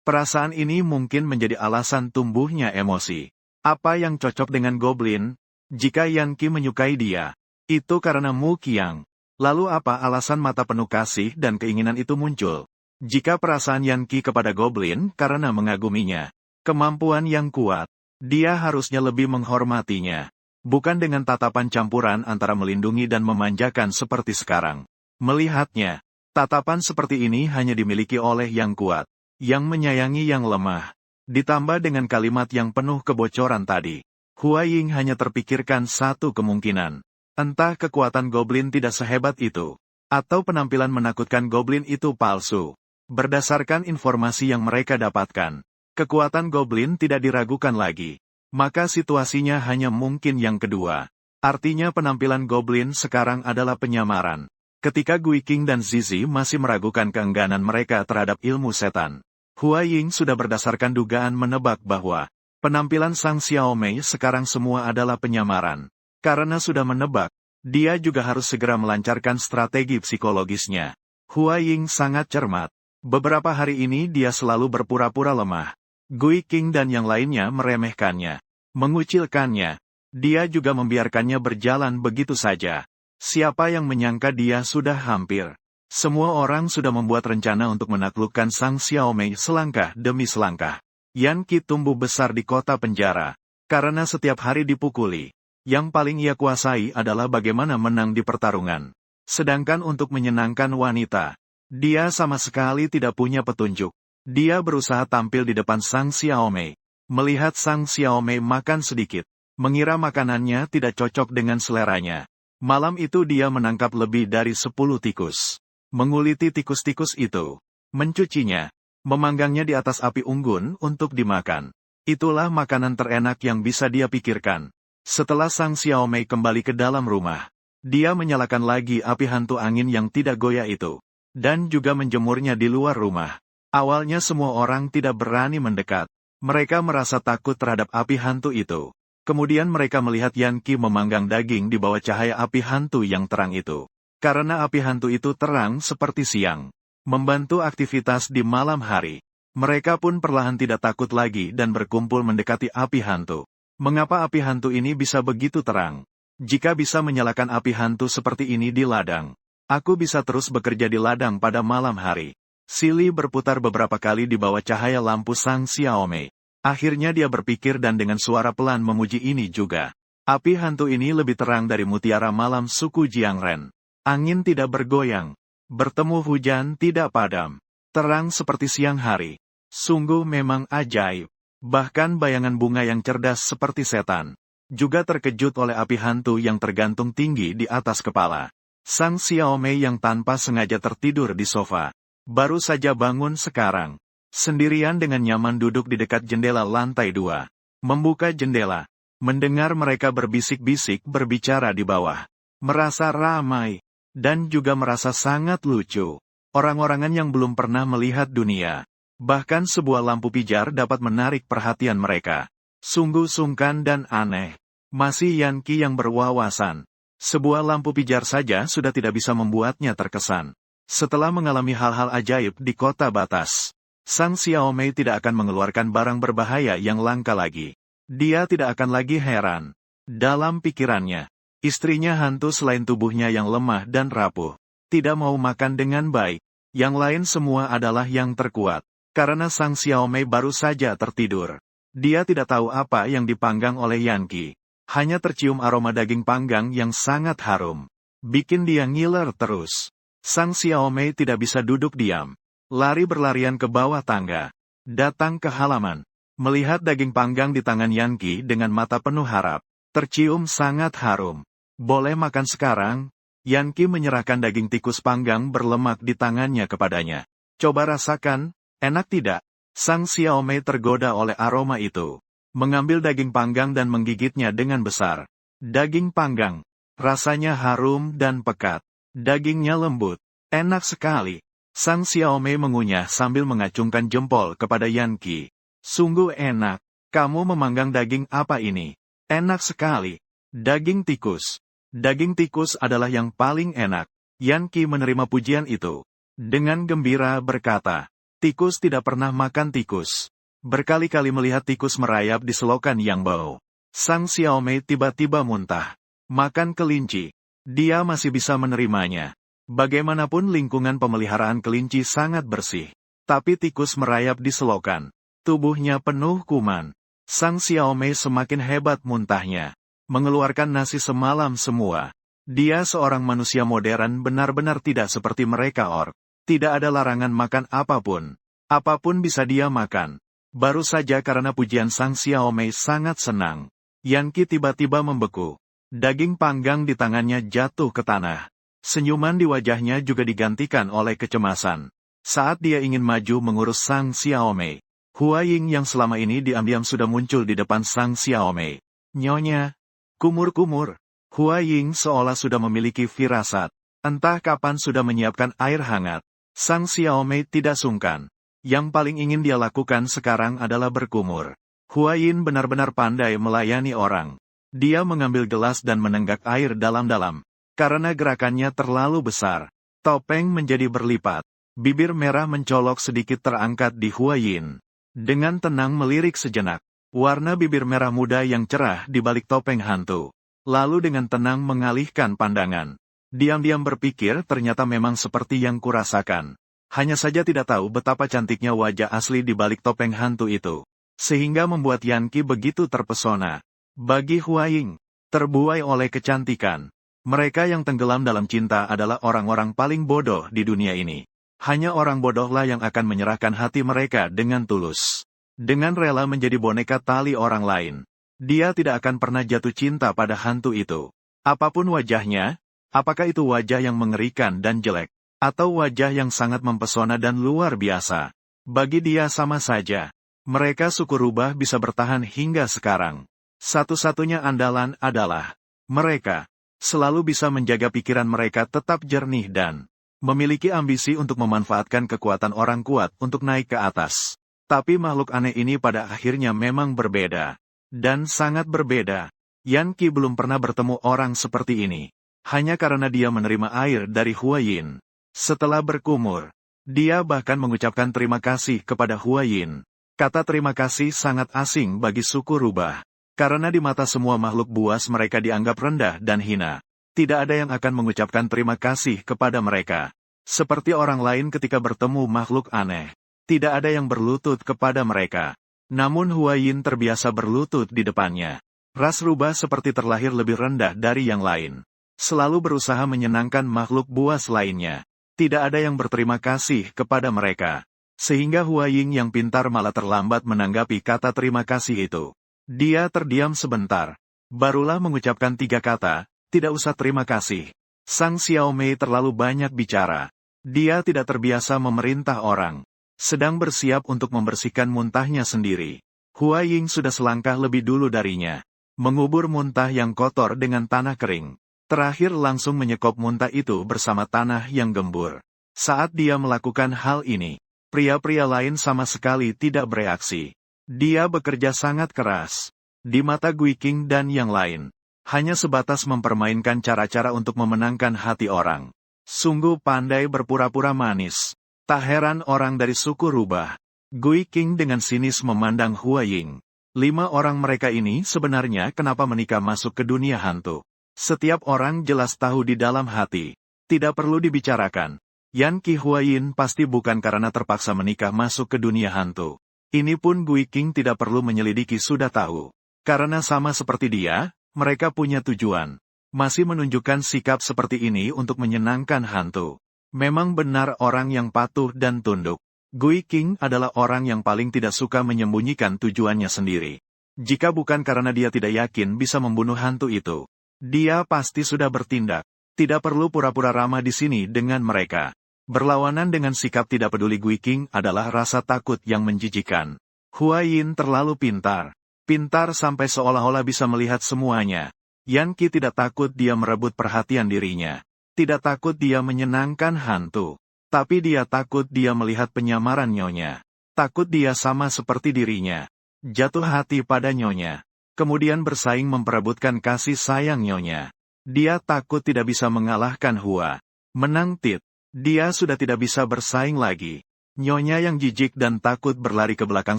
Perasaan ini mungkin menjadi alasan tumbuhnya emosi. Apa yang cocok dengan goblin? Jika Yan Qi menyukai dia, itu karena Mu Qiang. Lalu apa alasan mata penuh kasih dan keinginan itu muncul? Jika perasaan Yan Qi kepada goblin karena mengaguminya, kemampuan yang kuat, dia harusnya lebih menghormatinya. Bukan dengan tatapan campuran antara melindungi dan memanjakan seperti sekarang. Melihatnya, tatapan seperti ini hanya dimiliki oleh yang kuat, yang menyayangi yang lemah. Ditambah dengan kalimat yang penuh kebocoran tadi, Huaying hanya terpikirkan satu kemungkinan. Entah kekuatan goblin tidak sehebat itu, atau penampilan menakutkan goblin itu palsu. Berdasarkan informasi yang mereka dapatkan, kekuatan goblin tidak diragukan lagi. Maka situasinya hanya mungkin yang kedua. Artinya penampilan goblin sekarang adalah penyamaran. Ketika Gui Qing dan Zizi masih meragukan keengganan mereka terhadap ilmu setan, Huaying sudah berdasarkan dugaan menebak bahwa penampilan Sang Xiaomei sekarang semua adalah penyamaran. Karena sudah menebak, dia juga harus segera melancarkan strategi psikologisnya. Huaying sangat cermat. Beberapa hari ini dia selalu berpura-pura lemah. Gui Qing dan yang lainnya meremehkannya, mengucilkannya. Dia juga membiarkannya berjalan begitu saja. Siapa yang menyangka dia sudah hampir. Semua orang sudah membuat rencana untuk menaklukkan Sang Xiaomei selangkah demi selangkah. Yan Qi tumbuh besar di kota penjara. Karena setiap hari dipukuli. Yang paling ia kuasai adalah bagaimana menang di pertarungan. Sedangkan untuk menyenangkan wanita, dia sama sekali tidak punya petunjuk. Dia berusaha tampil di depan Sang Xiaomei. Melihat Sang Xiaomei makan sedikit, mengira makanannya tidak cocok dengan seleranya. Malam itu dia menangkap lebih dari 10 tikus. Menguliti tikus-tikus itu, mencucinya, memanggangnya di atas api unggun untuk dimakan. Itulah makanan terenak yang bisa dia pikirkan. Setelah Sang Xiaomei kembali ke dalam rumah, dia menyalakan lagi api hantu angin yang tidak goyah itu, dan juga menjemurnya di luar rumah. Awalnya semua orang tidak berani mendekat. Mereka merasa takut terhadap api hantu itu. Kemudian mereka melihat Yan Qi memanggang daging di bawah cahaya api hantu yang terang itu. Karena api hantu itu terang seperti siang, membantu aktivitas di malam hari. Mereka pun perlahan tidak takut lagi dan berkumpul mendekati api hantu. Mengapa api hantu ini bisa begitu terang? Jika bisa menyalakan api hantu seperti ini di ladang, aku bisa terus bekerja di ladang pada malam hari. Silly berputar beberapa kali di bawah cahaya lampu Sang Xiaomei. Akhirnya dia berpikir dan dengan suara pelan memuji ini juga. Api hantu ini lebih terang dari mutiara malam suku Jiangren. Angin tidak bergoyang. Bertemu hujan tidak padam. Terang seperti siang hari. Sungguh memang ajaib. Bahkan bayangan bunga yang cerdas seperti setan juga terkejut oleh api hantu yang tergantung tinggi di atas kepala. Sang Xiaomei yang tanpa sengaja tertidur di sofa, baru saja bangun sekarang. Sendirian dengan nyaman duduk di dekat jendela lantai 2. Membuka jendela. Mendengar mereka berbisik-bisik berbicara di bawah. Merasa ramai. Dan juga merasa sangat lucu. Orang-orangan yang belum pernah melihat dunia. Bahkan sebuah lampu pijar dapat menarik perhatian mereka. Sungguh sungkan dan aneh. Masih Yan Qi yang berwawasan. Sebuah lampu pijar saja sudah tidak bisa membuatnya terkesan. Setelah mengalami hal-hal ajaib di kota batas, Sang Xiaomei tidak akan mengeluarkan barang berbahaya yang langka lagi. Dia tidak akan lagi heran. Dalam pikirannya, istrinya hantu selain tubuhnya yang lemah dan rapuh, tidak mau makan dengan baik. Yang lain semua adalah yang terkuat. Karena Sang Xiaomei baru saja tertidur. Dia tidak tahu apa yang dipanggang oleh Yan Qi. Hanya tercium aroma daging panggang yang sangat harum. Bikin dia ngiler terus. Sang Xiaomei tidak bisa duduk diam. Lari berlarian ke bawah tangga. Datang ke halaman. Melihat daging panggang di tangan Yan Qi dengan mata penuh harap. Tercium sangat harum. Boleh makan sekarang? Yan Qi menyerahkan daging tikus panggang berlemak di tangannya kepadanya. Coba rasakan, enak tidak? Sang Xiaomei tergoda oleh aroma itu. Mengambil daging panggang dan menggigitnya dengan besar. Daging panggang. Rasanya harum dan pekat. Dagingnya lembut. Enak sekali. Sang Xiaomei mengunyah sambil mengacungkan jempol kepada Yan Qi. Sungguh enak. Kamu memanggang daging apa ini? Enak sekali. Daging tikus. Daging tikus adalah yang paling enak. Yan Qi menerima pujian itu. Dengan gembira berkata, Tikus tidak pernah makan tikus. Berkali-kali melihat tikus merayap di selokan yang bau. Sang Xiaomei tiba-tiba muntah. Makan kelinci. Dia masih bisa menerimanya. Bagaimanapun lingkungan pemeliharaan kelinci sangat bersih. Tapi tikus merayap di selokan. Tubuhnya penuh kuman. Sang Xiaomei semakin hebat muntahnya. Mengeluarkan nasi semalam semua. Dia seorang manusia modern benar-benar tidak seperti mereka orc. Tidak ada larangan makan apapun. Apapun bisa dia makan. Baru saja karena pujian Sang Xiaomei sangat senang. Yan Qi tiba-tiba membeku. Daging panggang di tangannya jatuh ke tanah. Senyuman di wajahnya juga digantikan oleh kecemasan. Saat dia ingin maju mengurus Sang Xiaomei, Hua Ying yang selama ini diam-diam sudah muncul di depan Sang Xiaomei. Nyonya. Kumur-kumur. Hua Ying seolah sudah memiliki firasat. Entah kapan sudah menyiapkan air hangat. Sang Xiaomei tidak sungkan. Yang paling ingin dia lakukan sekarang adalah berkumur. Hua Yin benar-benar pandai melayani orang. Dia mengambil gelas dan menenggak air dalam-dalam. Karena gerakannya terlalu besar. Topeng menjadi berlipat. Bibir merah mencolok sedikit terangkat di Hua Yin. Dengan tenang melirik sejenak. Warna bibir merah muda yang cerah di balik topeng hantu. Lalu dengan tenang mengalihkan pandangan. Diam-diam berpikir ternyata memang seperti yang kurasakan. Hanya saja tidak tahu betapa cantiknya wajah asli di balik topeng hantu itu. Sehingga membuat Yan Qi begitu terpesona. Bagi Hua Ying, terbuai oleh kecantikan. Mereka yang tenggelam dalam cinta adalah orang-orang paling bodoh di dunia ini. Hanya orang bodohlah yang akan menyerahkan hati mereka dengan tulus. Dengan rela menjadi boneka tali orang lain. Dia tidak akan pernah jatuh cinta pada hantu itu. Apapun wajahnya, apakah itu wajah yang mengerikan dan jelek, atau wajah yang sangat mempesona dan luar biasa. Bagi dia sama saja. Mereka suku rubah bisa bertahan hingga sekarang. Satu-satunya andalan adalah mereka selalu bisa menjaga pikiran mereka tetap jernih dan memiliki ambisi untuk memanfaatkan kekuatan orang kuat untuk naik ke atas. Tapi makhluk aneh ini pada akhirnya memang berbeda. Dan sangat berbeda. Yan Qi belum pernah bertemu orang seperti ini. Hanya karena dia menerima air dari Hua Yin. Setelah berkumur, dia bahkan mengucapkan terima kasih kepada Hua Yin. Kata terima kasih sangat asing bagi suku rubah. Karena di mata semua makhluk buas mereka dianggap rendah dan hina. Tidak ada yang akan mengucapkan terima kasih kepada mereka. Seperti orang lain ketika bertemu makhluk aneh. Tidak ada yang berlutut kepada mereka. Namun Hua Yin terbiasa berlutut di depannya. Ras rubah seperti terlahir lebih rendah dari yang lain. Selalu berusaha menyenangkan makhluk buas lainnya. Tidak ada yang berterima kasih kepada mereka. Sehingga Hua Ying yang pintar malah terlambat menanggapi kata terima kasih itu. Dia terdiam sebentar. Barulah mengucapkan 3 kata, tidak usah terima kasih. Sang Xiaomei terlalu banyak bicara. Dia tidak terbiasa memerintah orang. Sedang bersiap untuk membersihkan muntahnya sendiri. Hua Ying sudah selangkah lebih dulu darinya. Mengubur muntah yang kotor dengan tanah kering. Terakhir langsung menyekop muntah itu bersama tanah yang gembur. Saat dia melakukan hal ini, pria-pria lain sama sekali tidak bereaksi. Dia bekerja sangat keras. Di mata Gui King dan yang lain. Hanya sebatas mempermainkan cara-cara untuk memenangkan hati orang. Sungguh pandai berpura-pura manis. Tak heran orang dari suku rubah. Gui King dengan sinis memandang Hua Ying. 5 orang mereka ini sebenarnya kenapa menikah masuk ke dunia hantu. Setiap orang jelas tahu di dalam hati. Tidak perlu dibicarakan. Yan Qi Hua Yin pasti bukan karena terpaksa menikah masuk ke dunia hantu. Ini pun Gui King tidak perlu menyelidiki sudah tahu. Karena sama seperti dia, mereka punya tujuan. Masih menunjukkan sikap seperti ini untuk menyenangkan hantu. Memang benar orang yang patuh dan tunduk. Gui King adalah orang yang paling tidak suka menyembunyikan tujuannya sendiri. Jika bukan karena dia tidak yakin bisa membunuh hantu itu, dia pasti sudah bertindak. Tidak perlu pura-pura ramah di sini dengan mereka. Berlawanan dengan sikap tidak peduli Gui King adalah rasa takut yang menjijikan. Hua Yin terlalu pintar. Pintar sampai seolah-olah bisa melihat semuanya. Yan Qi tidak takut dia merebut perhatian dirinya. Tidak takut dia menyenangkan hantu. Tapi dia takut dia melihat penyamaran nyonya. Takut dia sama seperti dirinya. Jatuh hati pada nyonya. Kemudian bersaing memperebutkan kasih sayang nyonya. Dia takut tidak bisa mengalahkan Hua. Menang Tit. Dia sudah tidak bisa bersaing lagi. Nyonya yang jijik dan takut berlari ke belakang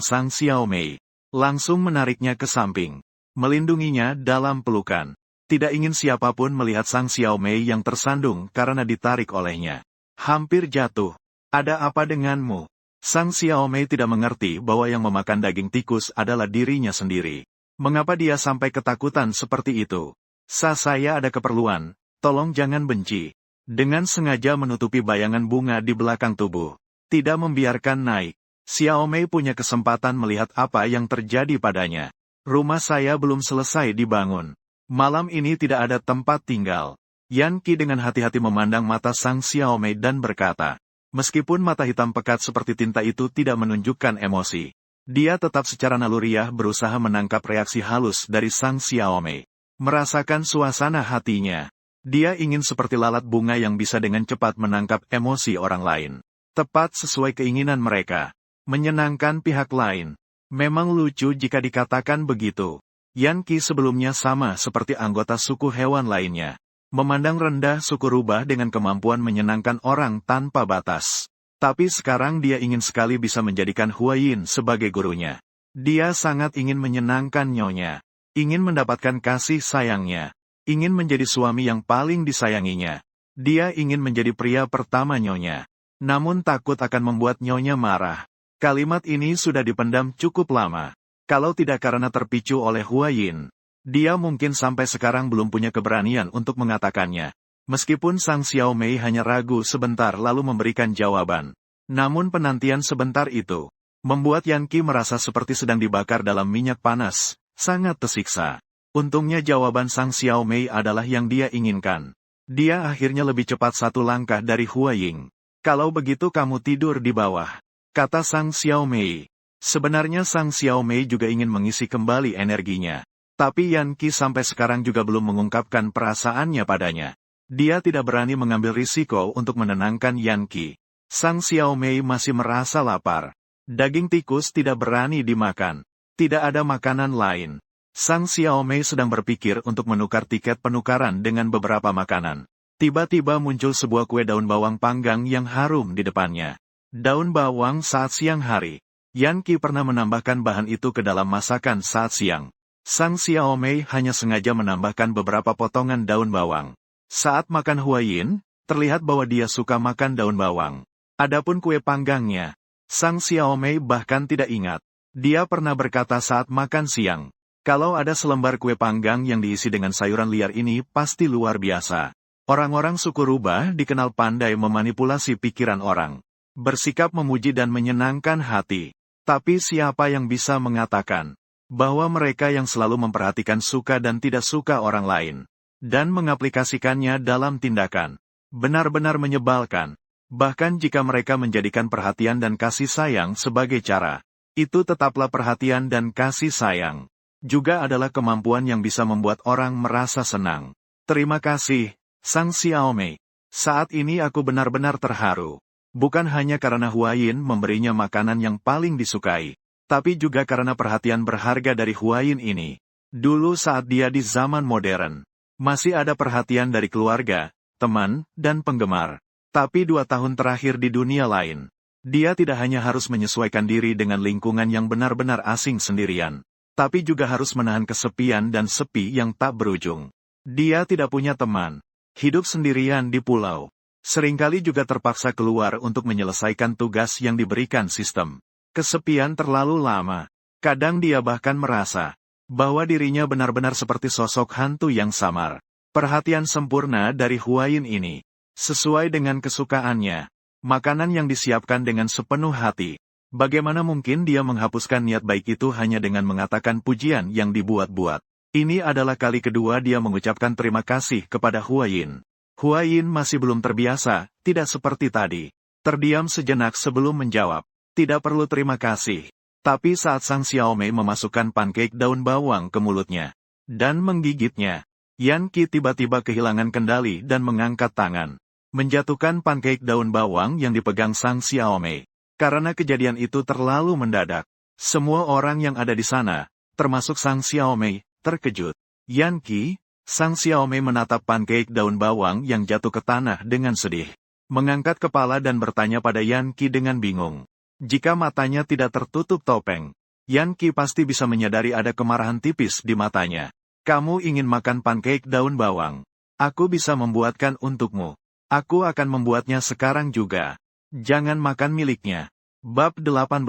Sang Xiaomei. Langsung menariknya ke samping. Melindunginya dalam pelukan. Tidak ingin siapapun melihat Sang Xiaomei yang tersandung karena ditarik olehnya. Hampir jatuh. Ada apa denganmu? Sang Xiaomei tidak mengerti bahwa yang memakan daging tikus adalah dirinya sendiri. Mengapa dia sampai ketakutan seperti itu? Saya ada keperluan, tolong jangan benci. Dengan sengaja menutupi bayangan bunga di belakang tubuh. Tidak membiarkan naik. Xiaomei punya kesempatan melihat apa yang terjadi padanya. Rumah saya belum selesai dibangun. Malam ini tidak ada tempat tinggal. Yan Qi dengan hati-hati memandang mata Sang Xiaomei dan berkata, meskipun mata hitam pekat seperti tinta itu tidak menunjukkan emosi, dia tetap secara naluriah berusaha menangkap reaksi halus dari Sang Xiaomei. Merasakan suasana hatinya. Dia ingin seperti lalat bunga yang bisa dengan cepat menangkap emosi orang lain. Tepat sesuai keinginan mereka. Menyenangkan pihak lain. Memang lucu jika dikatakan begitu. Yan Qi sebelumnya sama seperti anggota suku hewan lainnya. Memandang rendah suku rubah dengan kemampuan menyenangkan orang tanpa batas. Tapi sekarang dia ingin sekali bisa menjadikan Huayin sebagai gurunya. Dia sangat ingin menyenangkan nyonya. Ingin mendapatkan kasih sayangnya. Ingin menjadi suami yang paling disayanginya. Dia ingin menjadi pria pertama nyonya. Namun takut akan membuat nyonya marah. Kalimat ini sudah dipendam cukup lama. Kalau tidak karena terpicu oleh Huayin, dia mungkin sampai sekarang belum punya keberanian untuk mengatakannya. Meskipun Sang Xiaomei hanya ragu sebentar lalu memberikan jawaban. Namun penantian sebentar itu membuat Yan Qi merasa seperti sedang dibakar dalam minyak panas, sangat tersiksa. Untungnya jawaban Sang Xiaomei adalah yang dia inginkan. Dia akhirnya lebih cepat satu langkah dari Huayin. Kalau begitu kamu tidur di bawah, kata Sang Xiaomei. Sebenarnya Sang Xiaomei juga ingin mengisi kembali energinya. Tapi Yan Qi sampai sekarang juga belum mengungkapkan perasaannya padanya. Dia tidak berani mengambil risiko untuk menenangkan Yan Qi. Sang Xiaomei masih merasa lapar. Daging tikus tidak berani dimakan. Tidak ada makanan lain. Sang Xiaomei sedang berpikir untuk menukar tiket penukaran dengan beberapa makanan. Tiba-tiba muncul sebuah kue daun bawang panggang yang harum di depannya. Daun bawang saat siang hari. Yan Qi pernah menambahkan bahan itu ke dalam masakan saat siang. Sang Xiaomei hanya sengaja menambahkan beberapa potongan daun bawang. Saat makan Huayin, terlihat bahwa dia suka makan daun bawang. Adapun kue panggangnya, Sang Xiaomei bahkan tidak ingat. Dia pernah berkata saat makan siang, kalau ada selembar kue panggang yang diisi dengan sayuran liar ini pasti luar biasa. Orang-orang suku rubah dikenal pandai memanipulasi pikiran orang. Bersikap memuji dan menyenangkan hati. Tapi siapa yang bisa mengatakan bahwa mereka yang selalu memperhatikan suka dan tidak suka orang lain, dan mengaplikasikannya dalam tindakan, benar-benar menyebalkan. Bahkan jika mereka menjadikan perhatian dan kasih sayang sebagai cara, itu tetaplah perhatian dan kasih sayang. Juga adalah kemampuan yang bisa membuat orang merasa senang. Terima kasih, Sang Xiaomei. Saat ini aku benar-benar terharu. Bukan hanya karena Huayin memberinya makanan yang paling disukai, tapi juga karena perhatian berharga dari Huayin ini. Dulu saat dia di zaman modern, masih ada perhatian dari keluarga, teman, dan penggemar. Tapi 2 tahun terakhir di dunia lain, dia tidak hanya harus menyesuaikan diri dengan lingkungan yang benar-benar asing sendirian, tapi juga harus menahan kesepian dan sepi yang tak berujung. Dia tidak punya teman, hidup sendirian di pulau. Seringkali juga terpaksa keluar untuk menyelesaikan tugas yang diberikan sistem. Kesepian terlalu lama. Kadang dia bahkan merasa bahwa dirinya benar-benar seperti sosok hantu yang samar. Perhatian sempurna dari Huayin ini, sesuai dengan kesukaannya. Makanan yang disiapkan dengan sepenuh hati. Bagaimana mungkin dia menghapuskan niat baik itu hanya dengan mengatakan pujian yang dibuat-buat. Ini adalah kali kedua dia mengucapkan terima kasih kepada Huayin. Huayin masih belum terbiasa, tidak seperti tadi. Terdiam sejenak sebelum menjawab. Tidak perlu terima kasih. Tapi saat Sang Xiaomei memasukkan pancake daun bawang ke mulutnya dan menggigitnya, Yan Qi tiba-tiba kehilangan kendali dan mengangkat tangan. Menjatuhkan pancake daun bawang yang dipegang Sang Xiaomei. Karena kejadian itu terlalu mendadak. Semua orang yang ada di sana, termasuk Sang Xiaomei, terkejut. Yan Qi, Sang Xiaomei menatap pancake daun bawang yang jatuh ke tanah dengan sedih. mengangkat kepala dan bertanya pada Yan Qi dengan bingung. Jika matanya tidak tertutup topeng, Yan Qi pasti bisa menyadari ada kemarahan tipis di matanya. Kamu ingin makan pancake daun bawang? Aku bisa membuatkan untukmu. Aku akan membuatnya sekarang juga. Jangan makan miliknya. Bab 18.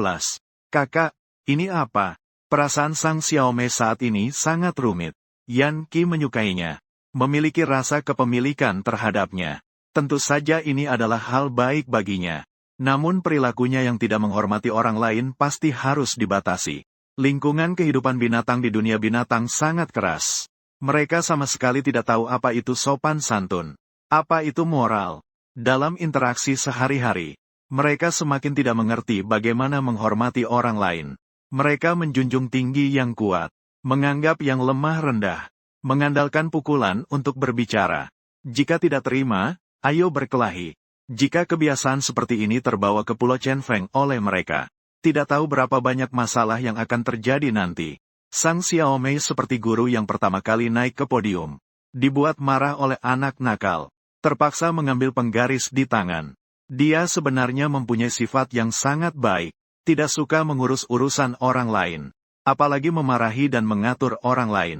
Kakak, ini apa? Perasaan Sang Xiaomei saat ini sangat rumit. Yan Qi menyukainya. Memiliki rasa kepemilikan terhadapnya. Tentu saja ini adalah hal baik baginya. Namun perilakunya yang tidak menghormati orang lain pasti harus dibatasi. Lingkungan kehidupan binatang di dunia binatang sangat keras. Mereka sama sekali tidak tahu apa itu sopan santun. Apa itu moral. Dalam interaksi sehari-hari, mereka semakin tidak mengerti bagaimana menghormati orang lain. Mereka menjunjung tinggi yang kuat, menganggap yang lemah rendah, mengandalkan pukulan untuk berbicara. Jika tidak terima, ayo berkelahi. Jika kebiasaan seperti ini terbawa ke Pulau Chenfeng oleh mereka, tidak tahu berapa banyak masalah yang akan terjadi nanti. Sang Xiaomei seperti guru yang pertama kali naik ke podium. Dibuat marah oleh anak nakal. Terpaksa mengambil penggaris di tangan. Dia sebenarnya mempunyai sifat yang sangat baik. Tidak suka mengurus urusan orang lain. Apalagi memarahi dan mengatur orang lain.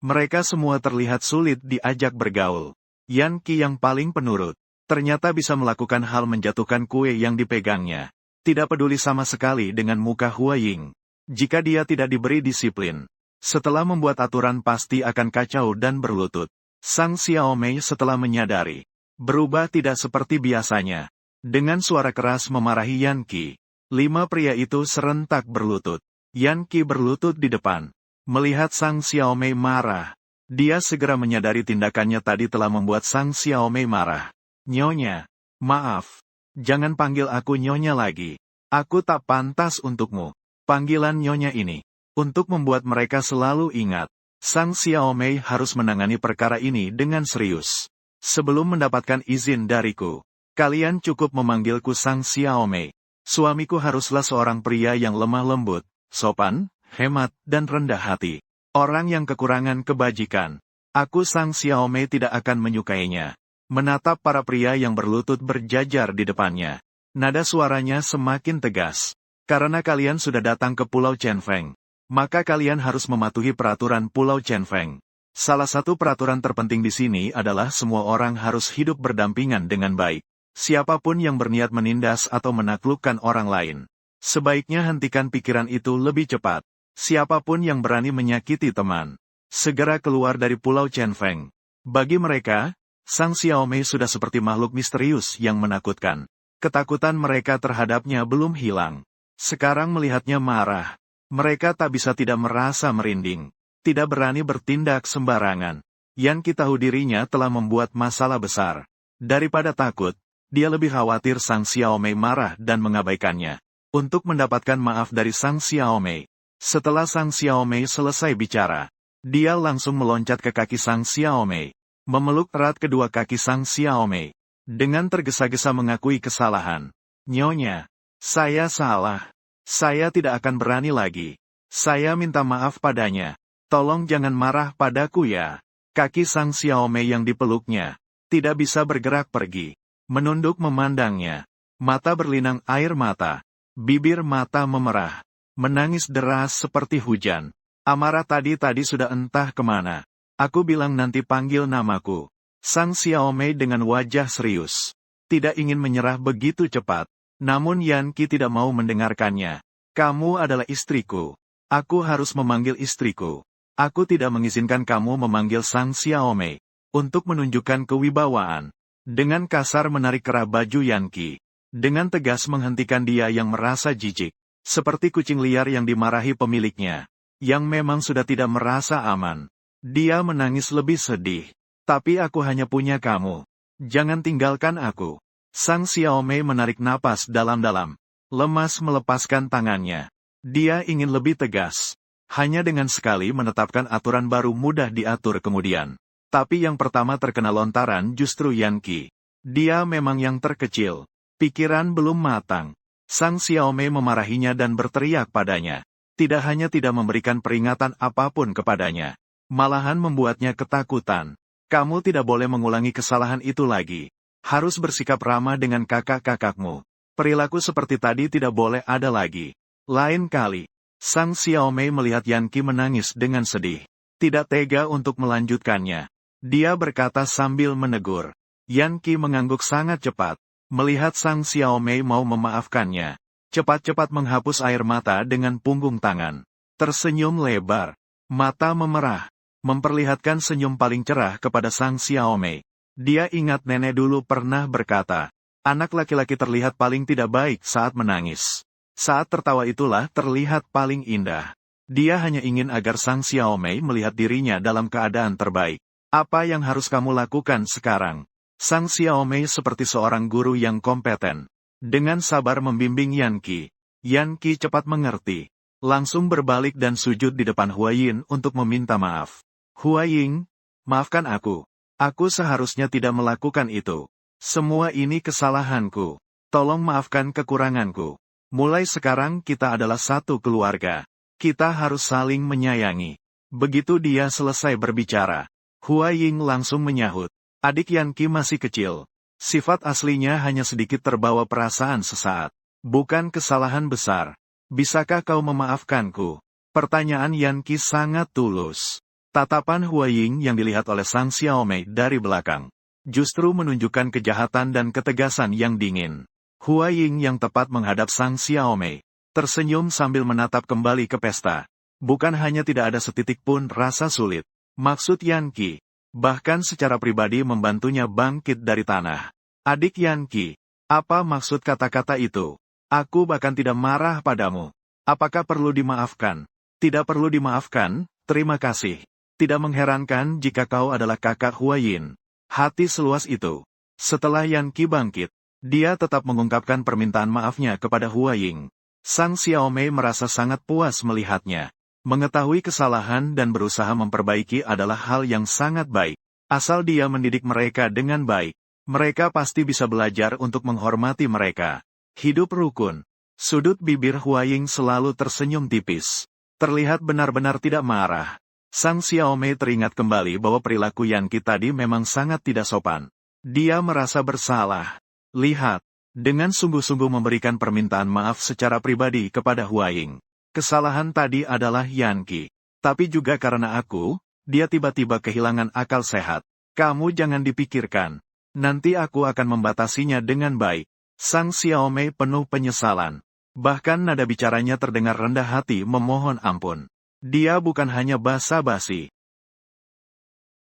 Mereka semua terlihat sulit diajak bergaul. Yan Qi yang paling penurut, ternyata bisa melakukan hal menjatuhkan kue yang dipegangnya. Tidak peduli sama sekali dengan muka Hua Ying. Jika dia tidak diberi disiplin, setelah membuat aturan pasti akan kacau dan berlutut. Sang Xiaomei setelah menyadari, berubah tidak seperti biasanya. Dengan suara keras memarahi Yan Qi. 5 pria itu serentak berlutut. Yan Qi berlutut di depan. Melihat Sang Xiaomei marah, dia segera menyadari tindakannya tadi telah membuat Sang Xiaomei marah. Nyonya, maaf. Jangan panggil aku Nyonya lagi. Aku tak pantas untukmu. Panggilan Nyonya ini, untuk membuat mereka selalu ingat, Sang Xiaomei harus menangani perkara ini dengan serius. Sebelum mendapatkan izin dariku, kalian cukup memanggilku Sang Xiaomei. Suamiku haruslah seorang pria yang lemah lembut, sopan, hemat, dan rendah hati. Orang yang kekurangan kebajikan. Aku Sang Xiaomei tidak akan menyukainya. Menatap para pria yang berlutut berjajar di depannya. Nada suaranya semakin tegas. Karena kalian sudah datang ke Pulau Chenfeng, maka kalian harus mematuhi peraturan Pulau Chenfeng. Salah satu peraturan terpenting di sini adalah semua orang harus hidup berdampingan dengan baik. Siapapun yang berniat menindas atau menaklukkan orang lain, sebaiknya hentikan pikiran itu lebih cepat. Siapapun yang berani menyakiti teman, segera keluar dari Pulau Chenfeng. Bagi mereka, Sang Xiaomei sudah seperti makhluk misterius yang menakutkan. Ketakutan mereka terhadapnya belum hilang. Sekarang melihatnya marah, mereka tak bisa tidak merasa merinding. Tidak berani bertindak sembarangan. Yan Qi tahu dirinya telah membuat masalah besar. Daripada takut, dia lebih khawatir Sang Xiaomei marah dan mengabaikannya. Untuk mendapatkan maaf dari Sang Xiaomei. Setelah Sang Xiaomei selesai bicara, dia langsung meloncat ke kaki Sang Xiaomei. Memeluk erat kedua kaki Sang Xiaomei. Dengan tergesa-gesa mengakui kesalahan. Nyonya, saya salah. Saya tidak akan berani lagi. Saya minta maaf padanya. Tolong jangan marah padaku ya. Kaki Sang Xiaomei yang dipeluknya tidak bisa bergerak pergi. Menunduk memandangnya. Mata berlinang air mata. Bibir mata memerah. Menangis deras seperti hujan. Amarah tadi sudah entah kemana. Aku bilang nanti panggil namaku. Sang Xiaomei dengan wajah serius. Tidak ingin menyerah begitu cepat. Namun Yan Qi tidak mau mendengarkannya. Kamu adalah istriku. Aku harus memanggil istriku. Aku tidak mengizinkan kamu memanggil Sang Xiaomei. Untuk menunjukkan kewibawaan. Dengan kasar menarik kerah baju Yan Qi. Dengan tegas menghentikan dia yang merasa jijik. Seperti kucing liar yang dimarahi pemiliknya. Yang memang sudah tidak merasa aman. Dia menangis lebih sedih. Tapi aku hanya punya kamu. Jangan tinggalkan aku. Sang Xiaomei menarik napas dalam-dalam. Lemas melepaskan tangannya. Dia ingin lebih tegas. Hanya dengan sekali menetapkan aturan baru mudah diatur kemudian. Tapi yang pertama terkena lontaran justru Yan Qi. Dia memang yang terkecil. Pikiran belum matang. Sang Xiaomei memarahinya dan berteriak padanya. Tidak hanya tidak memberikan peringatan apapun kepadanya. Malahan membuatnya ketakutan. Kamu tidak boleh mengulangi kesalahan itu lagi. Harus bersikap ramah dengan kakak-kakakmu. Perilaku seperti tadi tidak boleh ada lagi. Lain kali, Sang Xiaomei melihat Yan Qi menangis dengan sedih. Tidak tega untuk melanjutkannya. Dia berkata sambil menegur. Yan Qi mengangguk sangat cepat. Melihat Sang Xiaomei mau memaafkannya. Cepat-cepat menghapus air mata dengan punggung tangan. Tersenyum lebar. Mata memerah. Memperlihatkan senyum paling cerah kepada Sang Xiaomei. Dia ingat nenek dulu pernah berkata, anak laki-laki terlihat paling tidak baik saat menangis. Saat tertawa itulah terlihat paling indah. Dia hanya ingin agar Sang Xiaomei melihat dirinya dalam keadaan terbaik. Apa yang harus kamu lakukan sekarang? Sang Xiaomei seperti seorang guru yang kompeten. Dengan sabar membimbing Yan Qi. Yan Qi cepat mengerti. Langsung berbalik dan sujud di depan Huayin untuk meminta maaf. Huayin, maafkan aku. Aku seharusnya tidak melakukan itu. Semua ini kesalahanku. Tolong maafkan kekuranganku. Mulai sekarang kita adalah satu keluarga. Kita harus saling menyayangi. Begitu dia selesai berbicara, Huayin langsung menyahut. Adik Yan Qi masih kecil. Sifat aslinya hanya sedikit terbawa perasaan sesaat. Bukan kesalahan besar. Bisakah kau memaafkanku? Pertanyaan Yan Qi sangat tulus. Tatapan Huayin yang dilihat oleh Sang Xiaomei dari belakang justru menunjukkan kejahatan dan ketegasan yang dingin. Huayin yang tepat menghadap Sang Xiaomei, tersenyum sambil menatap kembali ke pesta. Bukan hanya tidak ada setitik pun rasa sulit. Maksud Yan Qi, bahkan secara pribadi membantunya bangkit dari tanah. Adik Yan Qi, apa maksud kata-kata itu? Aku bahkan tidak marah padamu. Apakah perlu dimaafkan? Tidak perlu dimaafkan, terima kasih. Tidak mengherankan jika kau adalah kakak Huayin. Hati seluas itu. Setelah Yan Qi bangkit, dia tetap mengungkapkan permintaan maafnya kepada Huayin. Sang Xiaomei merasa sangat puas melihatnya. Mengetahui kesalahan dan berusaha memperbaiki adalah hal yang sangat baik. Asal dia mendidik mereka dengan baik, mereka pasti bisa belajar untuk menghormati mereka. Hidup rukun. Sudut bibir Huayin selalu tersenyum tipis. Terlihat benar-benar tidak marah. Sang Xiaomei teringat kembali bahwa perilaku Yan Qi tadi memang sangat tidak sopan. Dia merasa bersalah. Lihat, dengan sungguh-sungguh memberikan permintaan maaf secara pribadi kepada Huayin. Kesalahan tadi adalah Yan Qi. Tapi juga karena aku, dia tiba-tiba kehilangan akal sehat. Kamu jangan dipikirkan. Nanti aku akan membatasinya dengan baik. Sang Xiaomei penuh penyesalan. Bahkan nada bicaranya terdengar rendah hati memohon ampun. Dia bukan hanya basa-basi.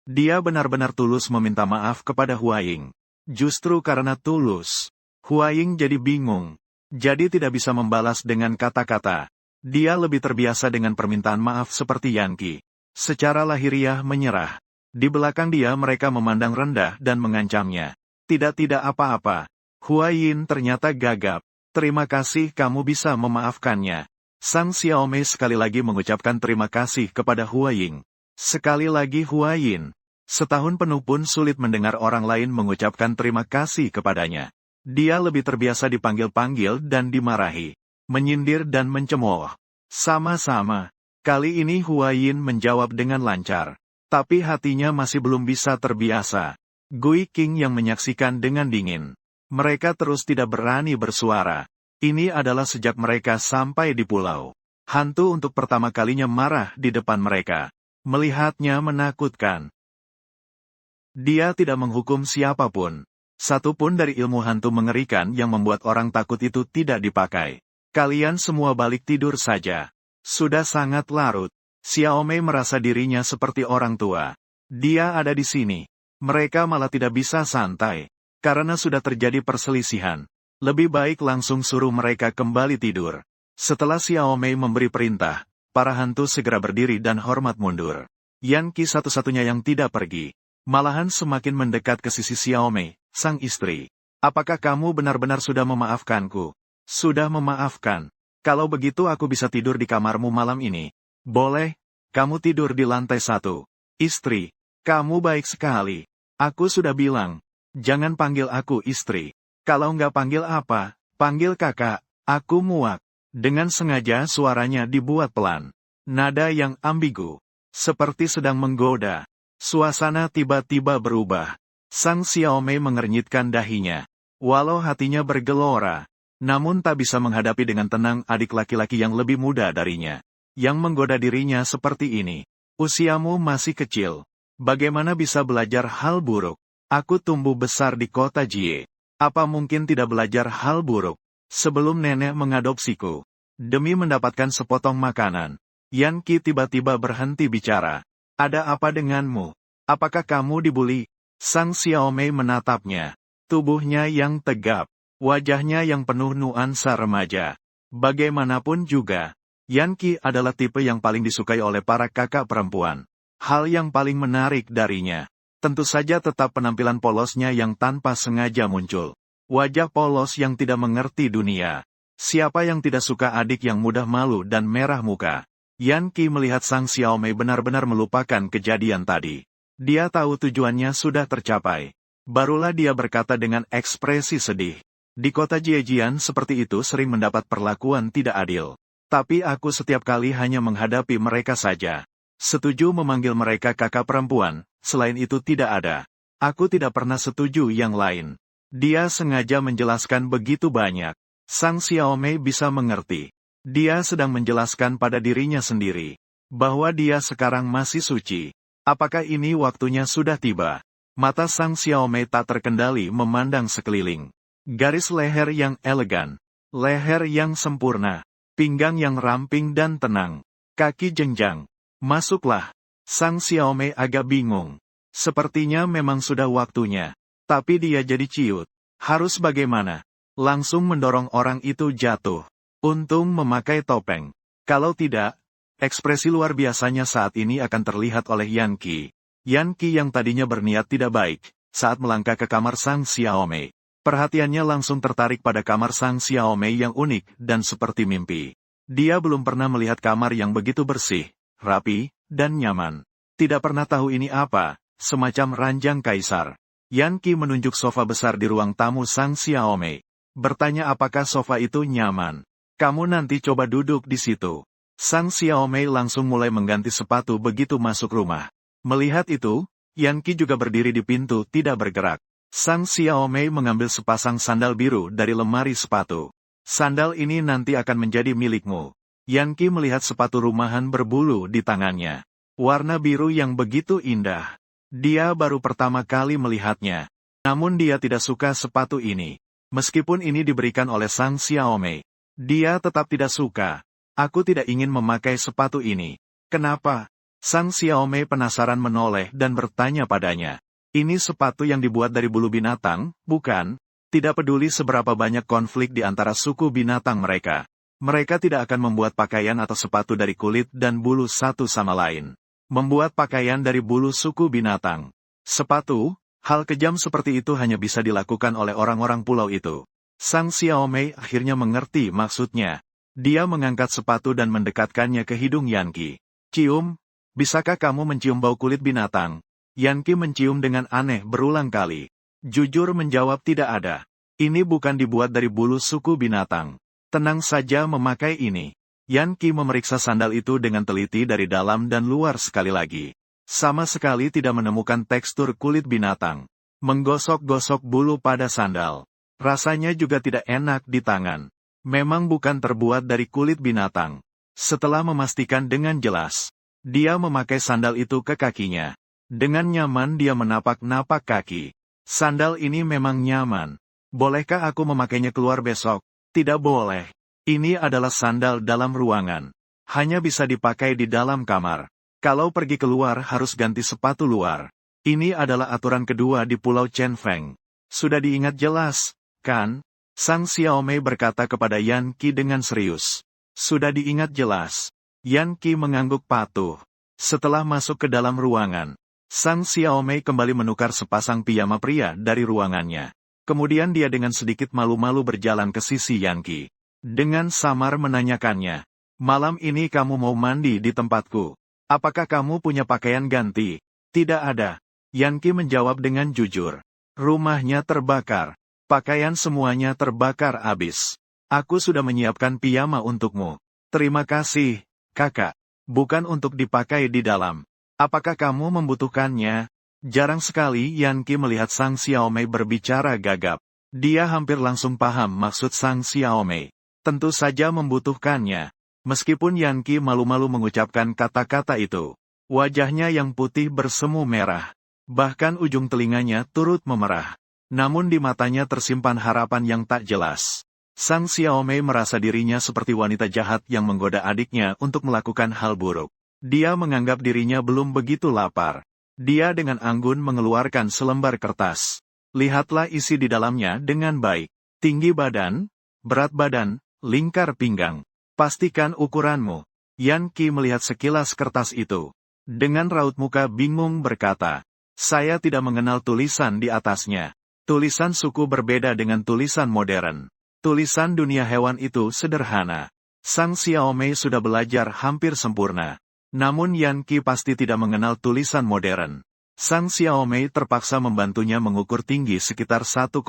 Dia benar-benar tulus meminta maaf kepada Huayin. Justru karena tulus, Huayin jadi bingung. Jadi tidak bisa membalas dengan kata-kata. Dia lebih terbiasa dengan permintaan maaf seperti Yan Qi. Secara lahiriah menyerah. Di belakang dia mereka memandang rendah dan mengancamnya. Tidak apa-apa. Huayin ternyata gagap. Terima kasih kamu bisa memaafkannya. Sang Xiaomei sekali lagi mengucapkan terima kasih kepada Huayin. Sekali lagi Huayin. Setahun penuh pun sulit mendengar orang lain mengucapkan terima kasih kepadanya. Dia lebih terbiasa dipanggil-panggil dan dimarahi. Menyindir dan mencemooh. Sama-sama. Kali ini Huayin menjawab dengan lancar. Tapi hatinya masih belum bisa terbiasa. Gui Qing yang menyaksikan dengan dingin. Mereka terus tidak berani bersuara. Ini adalah sejak mereka sampai di pulau. Hantu untuk pertama kalinya marah di depan mereka. Melihatnya menakutkan. Dia tidak menghukum siapapun. Satupun dari ilmu hantu mengerikan yang membuat orang takut itu tidak dipakai. Kalian semua balik tidur saja. Sudah sangat larut. Xiaomei merasa dirinya seperti orang tua. Dia ada di sini. Mereka malah tidak bisa santai. Karena sudah terjadi perselisihan. Lebih baik langsung suruh mereka kembali tidur. Setelah Xiaomei memberi perintah, para hantu segera berdiri dan hormat mundur. Yan Qi satu-satunya yang tidak pergi. Malahan semakin mendekat ke sisi Xiaomei, sang istri. Apakah kamu benar-benar sudah memaafkanku? Sudah memaafkan. Kalau begitu aku bisa tidur di kamarmu malam ini. Boleh, kamu tidur di lantai 1. Istri, kamu baik sekali. Aku sudah bilang, jangan panggil aku istri. Kalau nggak panggil apa, panggil kakak, aku muak. Dengan sengaja suaranya dibuat pelan. Nada yang ambigu. Seperti sedang menggoda. Suasana tiba-tiba berubah. Sang Xiaomei mengernyitkan dahinya. Walau hatinya bergelora, namun tak bisa menghadapi dengan tenang adik laki-laki yang lebih muda darinya, yang menggoda dirinya seperti ini. Usiamu masih kecil. Bagaimana bisa belajar hal buruk? Aku tumbuh besar di kota Jie. Apa mungkin tidak belajar hal buruk? Sebelum nenek mengadopsiku, demi mendapatkan sepotong makanan, Yan Qi tiba-tiba berhenti bicara. Ada apa denganmu? Apakah kamu dibuli? Sang Xiaomei menatapnya. Tubuhnya yang tegap, wajahnya yang penuh nuansa remaja. Bagaimanapun juga, Yan Qi adalah tipe yang paling disukai oleh para kakak perempuan. Hal yang paling menarik darinya, tentu saja tetap penampilan polosnya yang tanpa sengaja muncul. Wajah polos yang tidak mengerti dunia. Siapa yang tidak suka adik yang mudah malu dan merah muka? Yan Qi melihat Sang Xiaomei benar-benar melupakan kejadian tadi. Dia tahu tujuannya sudah tercapai. Barulah dia berkata dengan ekspresi sedih. Di kota Jiejian seperti itu sering mendapat perlakuan tidak adil. Tapi aku setiap kali hanya menghadapi mereka saja. Setuju memanggil mereka kakak perempuan, selain itu tidak ada. Aku tidak pernah setuju yang lain. Dia sengaja menjelaskan begitu banyak. Sang Xiaomei bisa mengerti. Dia sedang menjelaskan pada dirinya sendiri, bahwa dia sekarang masih suci. Apakah ini waktunya sudah tiba? Mata Sang Xiaomei tak terkendali memandang sekeliling. Garis leher yang elegan, leher yang sempurna, pinggang yang ramping dan tenang, kaki jenjang. Masuklah. Sang Xiaomei agak bingung. Sepertinya memang sudah waktunya. Tapi dia jadi ciut. Harus bagaimana? Langsung mendorong orang itu jatuh. Untung memakai topeng. Kalau tidak, ekspresi luar biasanya saat ini akan terlihat oleh Yan Qi. Yan Qi yang tadinya berniat tidak baik, saat melangkah ke kamar Sang Xiaomei. Perhatiannya langsung tertarik pada kamar Sang Xiaomei yang unik dan seperti mimpi. Dia belum pernah melihat kamar yang begitu bersih, rapi, dan nyaman. Tidak pernah tahu ini apa, semacam ranjang kaisar. Yan Qi menunjuk sofa besar di ruang tamu Sang Xiaomei. Bertanya apakah sofa itu nyaman. Kamu nanti coba duduk di situ. Sang Xiaomei langsung mulai mengganti sepatu begitu masuk rumah. Melihat itu, Yan Qi juga berdiri di pintu tidak bergerak. Sang Xiaomei mengambil sepasang sandal biru dari lemari sepatu. Sandal ini nanti akan menjadi milikmu. Yan Qi melihat sepatu rumahan berbulu di tangannya. Warna biru yang begitu indah. Dia baru pertama kali melihatnya. Namun dia tidak suka sepatu ini. Meskipun ini diberikan oleh Sang Xiaomei, dia tetap tidak suka. Aku tidak ingin memakai sepatu ini. Kenapa? Sang Xiaomei penasaran menoleh dan bertanya padanya. Ini sepatu yang dibuat dari bulu binatang, bukan? Tidak peduli seberapa banyak konflik di antara suku binatang mereka. Mereka tidak akan membuat pakaian atau sepatu dari kulit dan bulu satu sama lain. Membuat pakaian dari bulu suku binatang. Sepatu, hal kejam seperti itu hanya bisa dilakukan oleh orang-orang pulau itu. Sang Xiaomei akhirnya mengerti maksudnya. Dia mengangkat sepatu dan mendekatkannya ke hidung Yan Qi. Cium, bisakah kamu mencium bau kulit binatang? Yan Qi mencium dengan aneh berulang kali. Jujur menjawab tidak ada. Ini bukan dibuat dari bulu suku binatang. Tenang saja memakai ini. Yan Qi memeriksa sandal itu dengan teliti dari dalam dan luar sekali lagi. Sama sekali tidak menemukan tekstur kulit binatang. Menggosok-gosok bulu pada sandal. Rasanya juga tidak enak di tangan. Memang bukan terbuat dari kulit binatang. Setelah memastikan dengan jelas, dia memakai sandal itu ke kakinya. Dengan nyaman dia menapak-napak kaki. Sandal ini memang nyaman. Bolehkah aku memakainya keluar besok? Tidak boleh. Ini adalah sandal dalam ruangan. Hanya bisa dipakai di dalam kamar. Kalau pergi keluar harus ganti sepatu luar. Ini adalah aturan kedua di Pulau Chen Feng. Sudah diingat jelas, kan? Sang Xiaomei berkata kepada Yan Qi dengan serius. Sudah diingat jelas. Yan Qi mengangguk patuh. Setelah masuk ke dalam ruangan, Sang Xiaomei kembali menukar sepasang piyama pria dari ruangannya. Kemudian dia dengan sedikit malu-malu berjalan ke sisi Yan Qi. Dengan samar menanyakannya, malam ini kamu mau mandi di tempatku? Apakah kamu punya pakaian ganti? Tidak ada. Yan Qi menjawab dengan jujur. Rumahnya terbakar. Pakaian semuanya terbakar habis. Aku sudah menyiapkan piyama untukmu. Terima kasih, kakak. Bukan untuk dipakai di dalam. Apakah kamu membutuhkannya? Jarang sekali Yan Qi melihat Sang Xiaomei berbicara gagap. Dia hampir langsung paham maksud Sang Xiaomei. Tentu saja membutuhkannya. Meskipun Yan Qi malu-malu mengucapkan kata-kata itu, wajahnya yang putih bersemu merah. Bahkan ujung telinganya turut memerah. Namun di matanya tersimpan harapan yang tak jelas. Sang Xiaomei merasa dirinya seperti wanita jahat yang menggoda adiknya untuk melakukan hal buruk. Dia menganggap dirinya belum begitu lapar. Dia dengan anggun mengeluarkan selembar kertas. Lihatlah isi di dalamnya dengan baik. Tinggi badan, berat badan, lingkar pinggang. Pastikan ukuranmu. Yan Qi melihat sekilas kertas itu. Dengan raut muka bingung berkata, saya tidak mengenal tulisan di atasnya. Tulisan suku berbeda dengan tulisan modern. Tulisan dunia hewan itu sederhana. Sang Xiaomei sudah belajar hampir sempurna. Namun Yan Qi pasti tidak mengenal tulisan modern. Sang Xiaomei terpaksa membantunya mengukur tinggi sekitar 1,8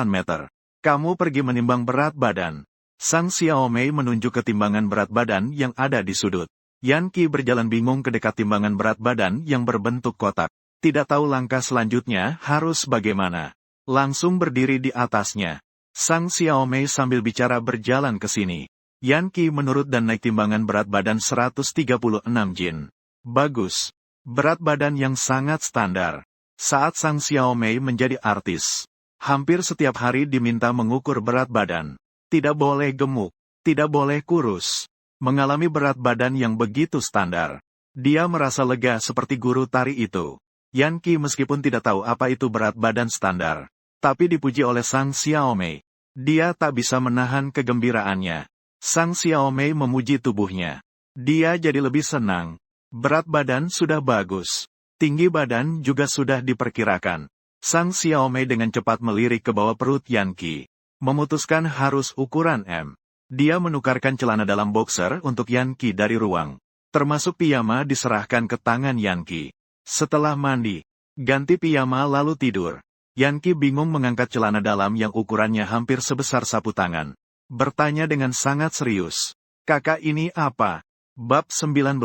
meter. Kamu pergi menimbang berat badan. Sang Xiaomei menunjuk ke timbangan berat badan yang ada di sudut. Yan Qi berjalan bingung ke dekat timbangan berat badan yang berbentuk kotak. Tidak tahu langkah selanjutnya harus bagaimana. Langsung berdiri di atasnya. Sang Xiaomei sambil bicara berjalan ke sini. Yan Qi menurut dan naik timbangan berat badan 136 jin. Bagus. Berat badan yang sangat standar. Saat Sang Xiaomei menjadi artis, hampir setiap hari diminta mengukur berat badan. Tidak boleh gemuk, tidak boleh kurus. Mengalami berat badan yang begitu standar. Dia merasa lega seperti guru tari itu. Yan Qi meskipun tidak tahu apa itu berat badan standar, tapi dipuji oleh Sang Xiaomei. Dia tak bisa menahan kegembiraannya. Sang Xiaomei memuji tubuhnya. Dia jadi lebih senang. Berat badan sudah bagus. Tinggi badan juga sudah diperkirakan. Sang Xiaomei dengan cepat melirik ke bawah perut Yan Qi. Memutuskan harus ukuran M. Dia menukarkan celana dalam boxer untuk Yan Qi dari ruang. Termasuk piyama diserahkan ke tangan Yan Qi. Setelah mandi, ganti piyama lalu tidur. Yan Qi bingung mengangkat celana dalam yang ukurannya hampir sebesar sapu tangan. Bertanya dengan sangat serius. Kakak ini apa? Bab 19.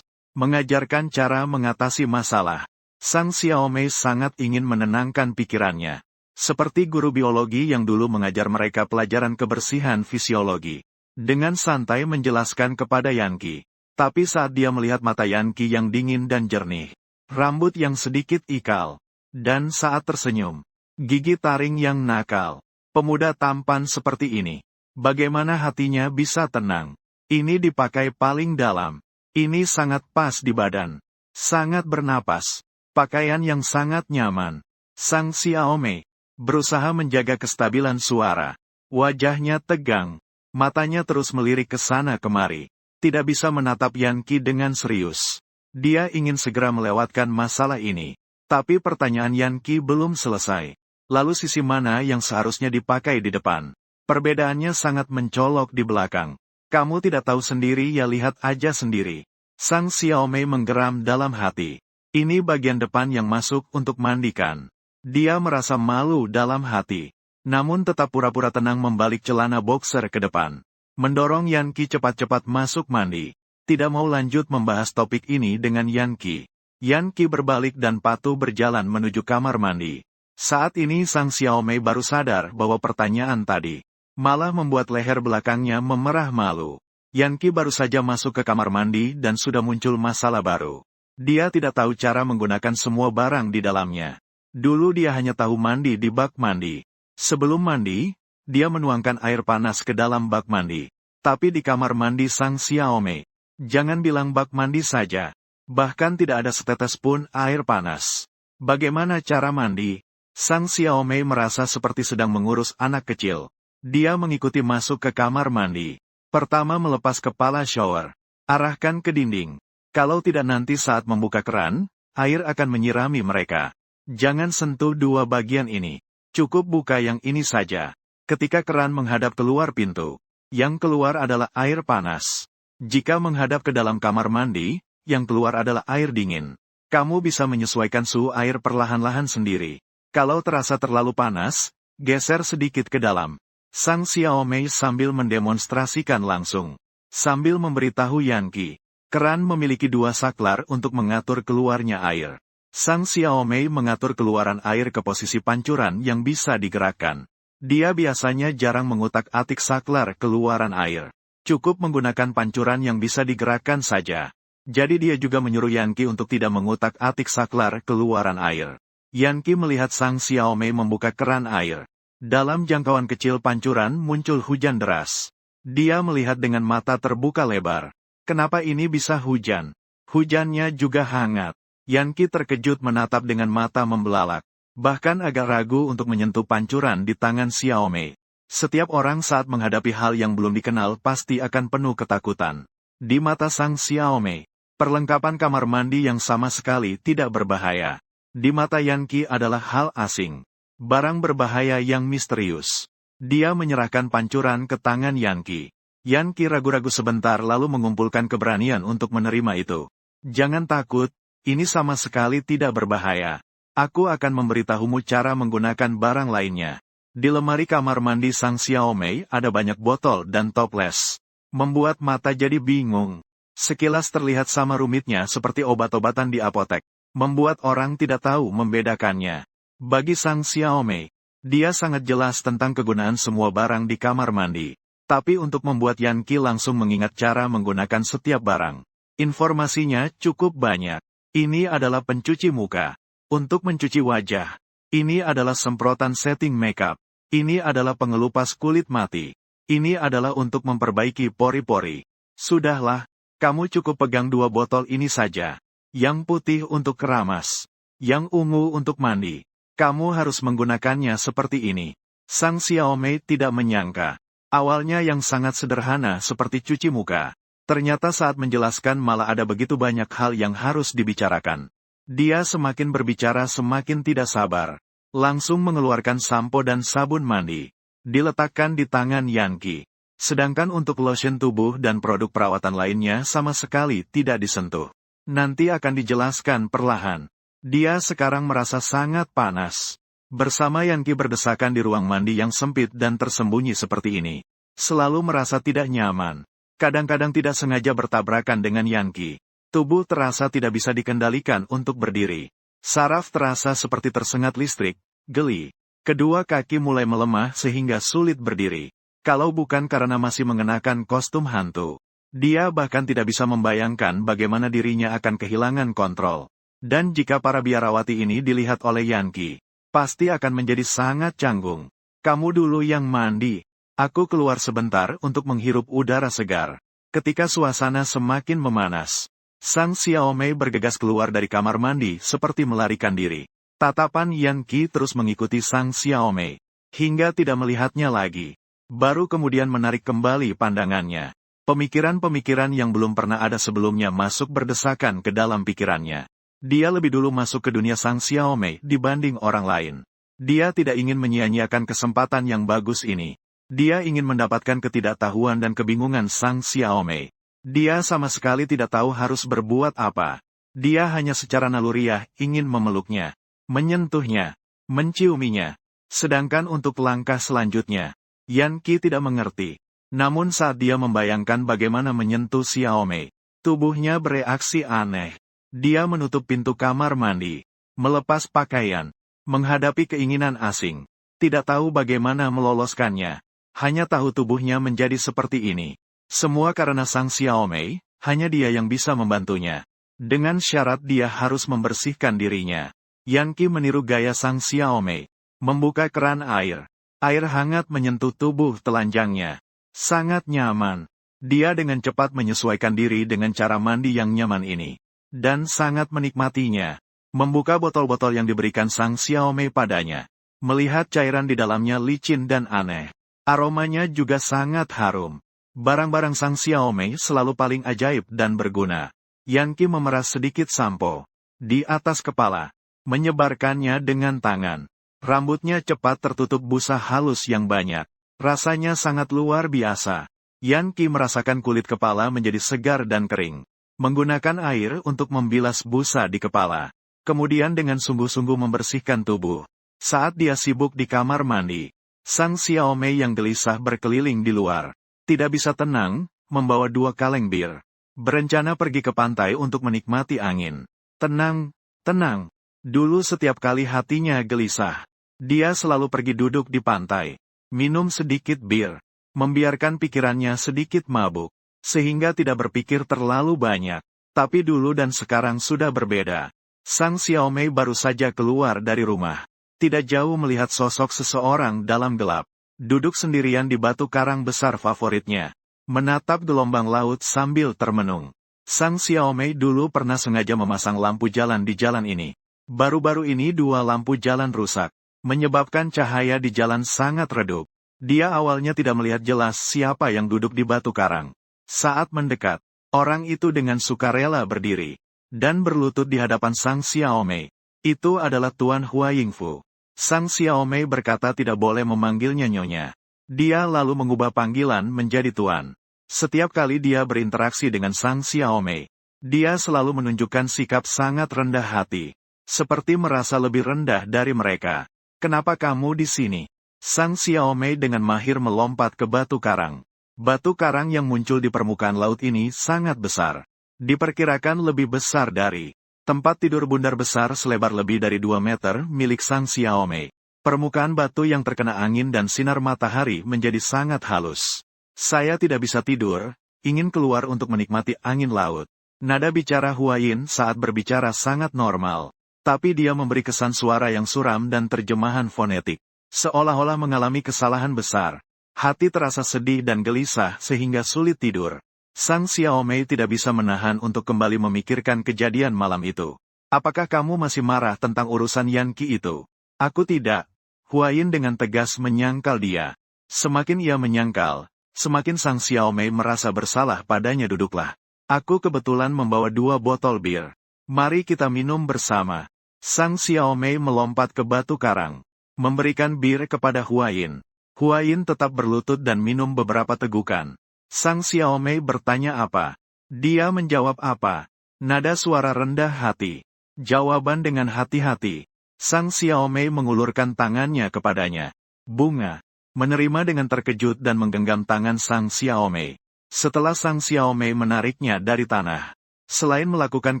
Mengajarkan cara mengatasi masalah. Sang Xiaomei sangat ingin menenangkan pikirannya. Seperti guru biologi yang dulu mengajar mereka pelajaran kebersihan fisiologi. Dengan santai menjelaskan kepada Yan Qi. Tapi saat dia melihat mata Yan Qi yang dingin dan jernih, rambut yang sedikit ikal, dan saat tersenyum, gigi taring yang nakal, pemuda tampan seperti ini, bagaimana hatinya bisa tenang? Ini dipakai paling dalam. Ini sangat pas di badan. Sangat bernapas. Pakaian yang sangat nyaman. Sang Xiaomei berusaha menjaga kestabilan suara. Wajahnya tegang. Matanya terus melirik ke sana kemari. Tidak bisa menatap Yan Qi dengan serius. Dia ingin segera melewatkan masalah ini. Tapi pertanyaan Yan Qi belum selesai. Lalu sisi mana yang seharusnya dipakai di depan? Perbedaannya sangat mencolok di belakang. Kamu tidak tahu sendiri ya lihat aja sendiri. Sang Xiaomei menggeram dalam hati. Ini bagian depan yang masuk untuk mandikan. Dia merasa malu dalam hati. Namun tetap pura-pura tenang membalik celana boxer ke depan. Mendorong Yan Qi cepat-cepat masuk mandi. Tidak mau lanjut membahas topik ini dengan Yan Qi. Yan Qi berbalik dan patuh berjalan menuju kamar mandi. Saat ini Sang Xiaomei baru sadar bahwa pertanyaan tadi malah membuat leher belakangnya memerah malu. Yan Qi baru saja masuk ke kamar mandi dan sudah muncul masalah baru. Dia tidak tahu cara menggunakan semua barang di dalamnya. Dulu dia hanya tahu mandi di bak mandi. Sebelum mandi, dia menuangkan air panas ke dalam bak mandi. Tapi di kamar mandi Sang Xiaomei, jangan bilang bak mandi saja. Bahkan tidak ada setetes pun air panas. Bagaimana cara mandi? Sang Xiaomei merasa seperti sedang mengurus anak kecil. Dia mengikuti masuk ke kamar mandi. Pertama melepas kepala shower. Arahkan ke dinding. Kalau tidak nanti saat membuka keran, air akan menyirami mereka. Jangan sentuh dua bagian ini. Cukup buka yang ini saja. Ketika keran menghadap keluar pintu, yang keluar adalah air panas. Jika menghadap ke dalam kamar mandi, yang keluar adalah air dingin. Kamu bisa menyesuaikan suhu air perlahan-lahan sendiri. Kalau terasa terlalu panas, geser sedikit ke dalam. Sang Xiaomei sambil mendemonstrasikan langsung. Sambil memberitahu Yan Qi. Keran memiliki dua saklar untuk mengatur keluarnya air. Sang Xiaomei mengatur keluaran air ke posisi pancuran yang bisa digerakkan. Dia biasanya jarang mengutak-atik saklar keluaran air. Cukup menggunakan pancuran yang bisa digerakkan saja. Jadi dia juga menyuruh Yanqi untuk tidak mengutak-atik saklar keluaran air. Yanqi melihat Sang Xiaomei membuka keran air. Dalam jangkauan kecil pancuran muncul hujan deras. Dia melihat dengan mata terbuka lebar. Kenapa ini bisa hujan? Hujannya juga hangat. Yanqi terkejut menatap dengan mata membelalak. Bahkan agak ragu untuk menyentuh pancuran di tangan Xiaomei. Setiap orang saat menghadapi hal yang belum dikenal pasti akan penuh ketakutan. Di mata Sang Xiaomei, perlengkapan kamar mandi yang sama sekali tidak berbahaya. Di mata Yanqi adalah hal asing. Barang berbahaya yang misterius. Dia menyerahkan pancuran ke tangan Yanqi. Yanqi ragu-ragu sebentar lalu mengumpulkan keberanian untuk menerima itu. Jangan takut, ini sama sekali tidak berbahaya. Aku akan memberitahumu cara menggunakan barang lainnya. Di lemari kamar mandi Sang Xiaomei ada banyak botol dan toples. Membuat mata jadi bingung. Sekilas terlihat sama rumitnya seperti obat-obatan di apotek. Membuat orang tidak tahu membedakannya. Bagi Sang Xiaomei, dia sangat jelas tentang kegunaan semua barang di kamar mandi. Tapi untuk membuat Yanqi langsung mengingat cara menggunakan setiap barang. Informasinya cukup banyak. Ini adalah pencuci muka. Untuk mencuci wajah. Ini adalah semprotan setting makeup. Ini adalah pengelupas kulit mati. Ini adalah untuk memperbaiki pori-pori. Sudahlah, kamu cukup pegang dua botol ini saja. Yang putih untuk keramas. Yang ungu untuk mandi. Kamu harus menggunakannya seperti ini. Sang Xiaomei tidak menyangka. Awalnya yang sangat sederhana seperti cuci muka. Ternyata saat menjelaskan malah ada begitu banyak hal yang harus dibicarakan. Dia semakin berbicara semakin tidak sabar. Langsung mengeluarkan sampo dan sabun mandi. Diletakkan di tangan Yanqi. Sedangkan untuk lotion tubuh dan produk perawatan lainnya sama sekali tidak disentuh. Nanti akan dijelaskan perlahan. Dia sekarang merasa sangat panas. Bersama Yanqi berdesakan di ruang mandi yang sempit dan tersembunyi seperti ini. Selalu merasa tidak nyaman. Kadang-kadang tidak sengaja bertabrakan dengan Yanqi. Tubuh terasa tidak bisa dikendalikan untuk berdiri. Saraf terasa seperti tersengat listrik, geli. Kedua kaki mulai melemah sehingga sulit berdiri. Kalau bukan karena masih mengenakan kostum hantu. Dia bahkan tidak bisa membayangkan bagaimana dirinya akan kehilangan kontrol. Dan jika para biarawati ini dilihat oleh Yanqi, pasti akan menjadi sangat canggung. Kamu dulu yang mandi. Aku keluar sebentar untuk menghirup udara segar. Ketika suasana semakin memanas, Sang Xiaomei bergegas keluar dari kamar mandi seperti melarikan diri. Tatapan Yanqi terus mengikuti Sang Xiaomei, hingga tidak melihatnya lagi. Baru kemudian menarik kembali pandangannya. Pemikiran-pemikiran yang belum pernah ada sebelumnya masuk berdesakan ke dalam pikirannya. Dia lebih dulu masuk ke dunia Sang Xiaomei dibanding orang lain. Dia tidak ingin menyia-nyiakan kesempatan yang bagus ini. Dia ingin mendapatkan ketidaktahuan dan kebingungan Sang Xiaomei. Dia sama sekali tidak tahu harus berbuat apa. Dia hanya secara naluriah ingin memeluknya, menyentuhnya, menciuminya. Sedangkan untuk langkah selanjutnya, Yanqi tidak mengerti. Namun saat dia membayangkan bagaimana menyentuh Xiaomei, tubuhnya bereaksi aneh. Dia menutup pintu kamar mandi, melepas pakaian, menghadapi keinginan asing. Tidak tahu bagaimana meloloskannya. Hanya tahu tubuhnya menjadi seperti ini. Semua karena Sang Xiaomei, hanya dia yang bisa membantunya. Dengan syarat dia harus membersihkan dirinya. Yanqi meniru gaya Sang Xiaomei. Membuka keran air. Air hangat menyentuh tubuh telanjangnya. Sangat nyaman. Dia dengan cepat menyesuaikan diri dengan cara mandi yang nyaman ini. Dan sangat menikmatinya. Membuka botol-botol yang diberikan Sang Xiaomei padanya. Melihat cairan di dalamnya licin dan aneh. Aromanya juga sangat harum. Barang-barang Sang Xiaomei selalu paling ajaib dan berguna. Yanqi memeras sedikit sampo di atas kepala. Menyebarkannya dengan tangan. Rambutnya cepat tertutup busa halus yang banyak. Rasanya sangat luar biasa. Yanqi merasakan kulit kepala menjadi segar dan kering. Menggunakan air untuk membilas busa di kepala. Kemudian dengan sungguh-sungguh membersihkan tubuh. Saat dia sibuk di kamar mandi, Sang Xiaomei yang gelisah berkeliling di luar. Tidak bisa tenang, membawa 2 kaleng bir. Berencana pergi ke pantai untuk menikmati angin. Tenang, tenang. Dulu setiap kali hatinya gelisah, dia selalu pergi duduk di pantai, minum sedikit bir, membiarkan pikirannya sedikit mabuk, sehingga tidak berpikir terlalu banyak. Tapi dulu dan sekarang sudah berbeda. Sang Xiaomei baru saja keluar dari rumah. Tidak jauh melihat sosok seseorang dalam gelap, duduk sendirian di batu karang besar favoritnya, menatap gelombang laut sambil termenung. Sang Xiaomei dulu pernah sengaja memasang lampu jalan di jalan ini. Baru-baru ini dua lampu jalan rusak, menyebabkan cahaya di jalan sangat redup. Dia awalnya tidak melihat jelas siapa yang duduk di batu karang. Saat mendekat, orang itu dengan sukarela berdiri dan berlutut di hadapan Sang Xiaomei. Itu adalah Tuan Hua Yingfu. Sang Xiaomei berkata tidak boleh memanggilnya nyonya. Dia lalu mengubah panggilan menjadi Tuan. Setiap kali dia berinteraksi dengan Sang Xiaomei, dia selalu menunjukkan sikap sangat rendah hati, seperti merasa lebih rendah dari mereka. Kenapa kamu di sini? Sang Xiaomei dengan mahir melompat ke batu karang. Batu karang yang muncul di permukaan laut ini sangat besar. Diperkirakan lebih besar dari tempat tidur bundar besar selebar lebih dari 2 meter milik Sang Xiaomei. Permukaan batu yang terkena angin dan sinar matahari menjadi sangat halus. Saya tidak bisa tidur, ingin keluar untuk menikmati angin laut. Nada bicara Huayin saat berbicara sangat normal. Tapi dia memberi kesan suara yang suram dan terjemahan fonetik. Seolah-olah mengalami kesalahan besar. Hati terasa sedih dan gelisah sehingga sulit tidur. Sang Xiaomei tidak bisa menahan untuk kembali memikirkan kejadian malam itu. Apakah kamu masih marah tentang urusan Yanqi itu? Aku tidak. Huayin dengan tegas menyangkal dia. Semakin ia menyangkal, semakin Sang Xiaomei merasa bersalah padanya. Duduklah. Aku kebetulan membawa 2 botol bir. Mari kita minum bersama. Sang Xiaomei melompat ke batu karang, memberikan bir kepada Huayin. Huayin tetap berlutut dan minum beberapa tegukan. Sang Xiaomei bertanya apa? Dia menjawab apa? Nada suara rendah hati. Jawaban dengan hati-hati. Sang Xiaomei mengulurkan tangannya kepadanya. Bunga. Menerima dengan terkejut dan menggenggam tangan Sang Xiaomei. Setelah Sang Xiaomei menariknya dari tanah. Selain melakukan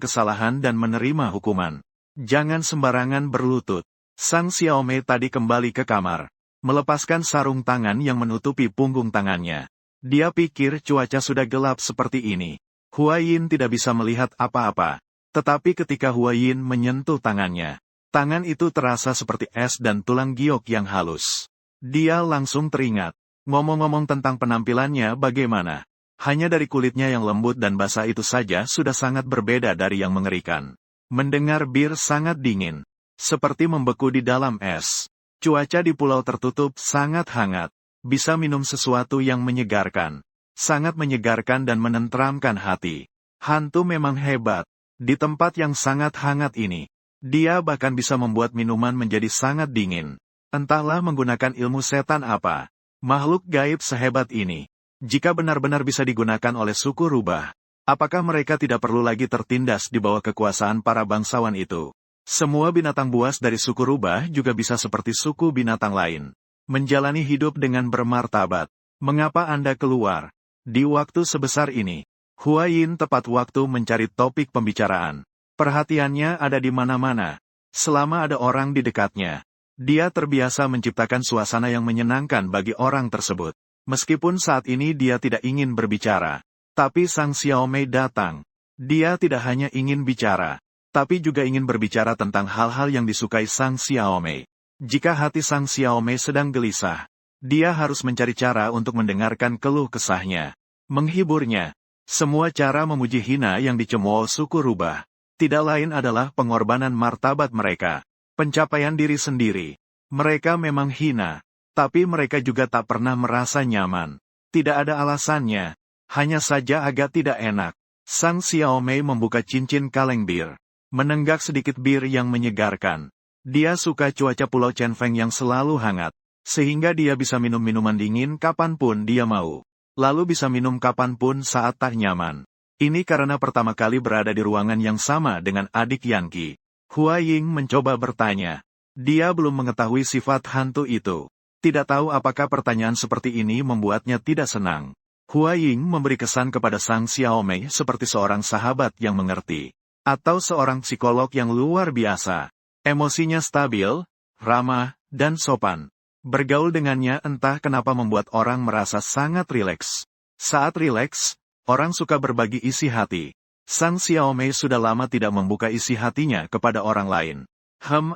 kesalahan dan menerima hukuman, jangan sembarangan berlutut. Sang Xiaomei tadi kembali ke kamar, melepaskan sarung tangan yang menutupi punggung tangannya. Dia pikir cuaca sudah gelap seperti ini. Huayin tidak bisa melihat apa-apa. Tetapi ketika Huayin menyentuh tangannya, tangan itu terasa seperti es dan tulang giok yang halus. Dia langsung teringat. Ngomong-ngomong tentang penampilannya bagaimana? Hanya dari kulitnya yang lembut dan basah itu saja sudah sangat berbeda dari yang mengerikan. Mendengar bir sangat dingin, seperti membeku di dalam es. Cuaca di pulau tertutup sangat hangat, bisa minum sesuatu yang menyegarkan. Sangat menyegarkan dan menenteramkan hati. Hantu memang hebat. Di tempat yang sangat hangat ini, dia bahkan bisa membuat minuman menjadi sangat dingin. Entahlah menggunakan ilmu setan apa. Makhluk gaib sehebat ini, jika benar-benar bisa digunakan oleh suku rubah, apakah mereka tidak perlu lagi tertindas di bawah kekuasaan para bangsawan itu? Semua binatang buas dari suku rubah juga bisa seperti suku binatang lain, menjalani hidup dengan bermartabat. Mengapa Anda keluar di waktu sebesar ini? Huayin tepat waktu mencari topik pembicaraan. Perhatiannya ada di mana-mana. Selama ada orang di dekatnya, dia terbiasa menciptakan suasana yang menyenangkan bagi orang tersebut. Meskipun saat ini dia tidak ingin berbicara, tapi Sang Xiaomei datang. Dia tidak hanya ingin bicara, tapi juga ingin berbicara tentang hal-hal yang disukai Sang Xiaomei. Jika hati Sang Xiaomei sedang gelisah, dia harus mencari cara untuk mendengarkan keluh kesahnya, menghiburnya. Semua cara memuji hina yang dicemooh suku rubah, tidak lain adalah pengorbanan martabat mereka, pencapaian diri sendiri. Mereka memang hina, tapi mereka juga tak pernah merasa nyaman. Tidak ada alasannya, hanya saja agak tidak enak. Sang Xiaomei membuka cincin kaleng bir, menenggak sedikit bir yang menyegarkan. Dia suka cuaca Pulau Chenfeng yang selalu hangat, sehingga dia bisa minum minuman dingin kapanpun dia mau. Lalu bisa minum kapanpun saat tak nyaman. Ini karena pertama kali berada di ruangan yang sama dengan adik Yanqi. Huayin mencoba bertanya. Dia belum mengetahui sifat hantu itu. Tidak tahu apakah pertanyaan seperti ini membuatnya tidak senang. Hua Ying memberi kesan kepada Sang Xiaomei seperti seorang sahabat yang mengerti, atau seorang psikolog yang luar biasa. Emosinya stabil, ramah, dan sopan. Bergaul dengannya entah kenapa membuat orang merasa sangat rileks. Saat rileks, orang suka berbagi isi hati. Sang Xiaomei sudah lama tidak membuka isi hatinya kepada orang lain.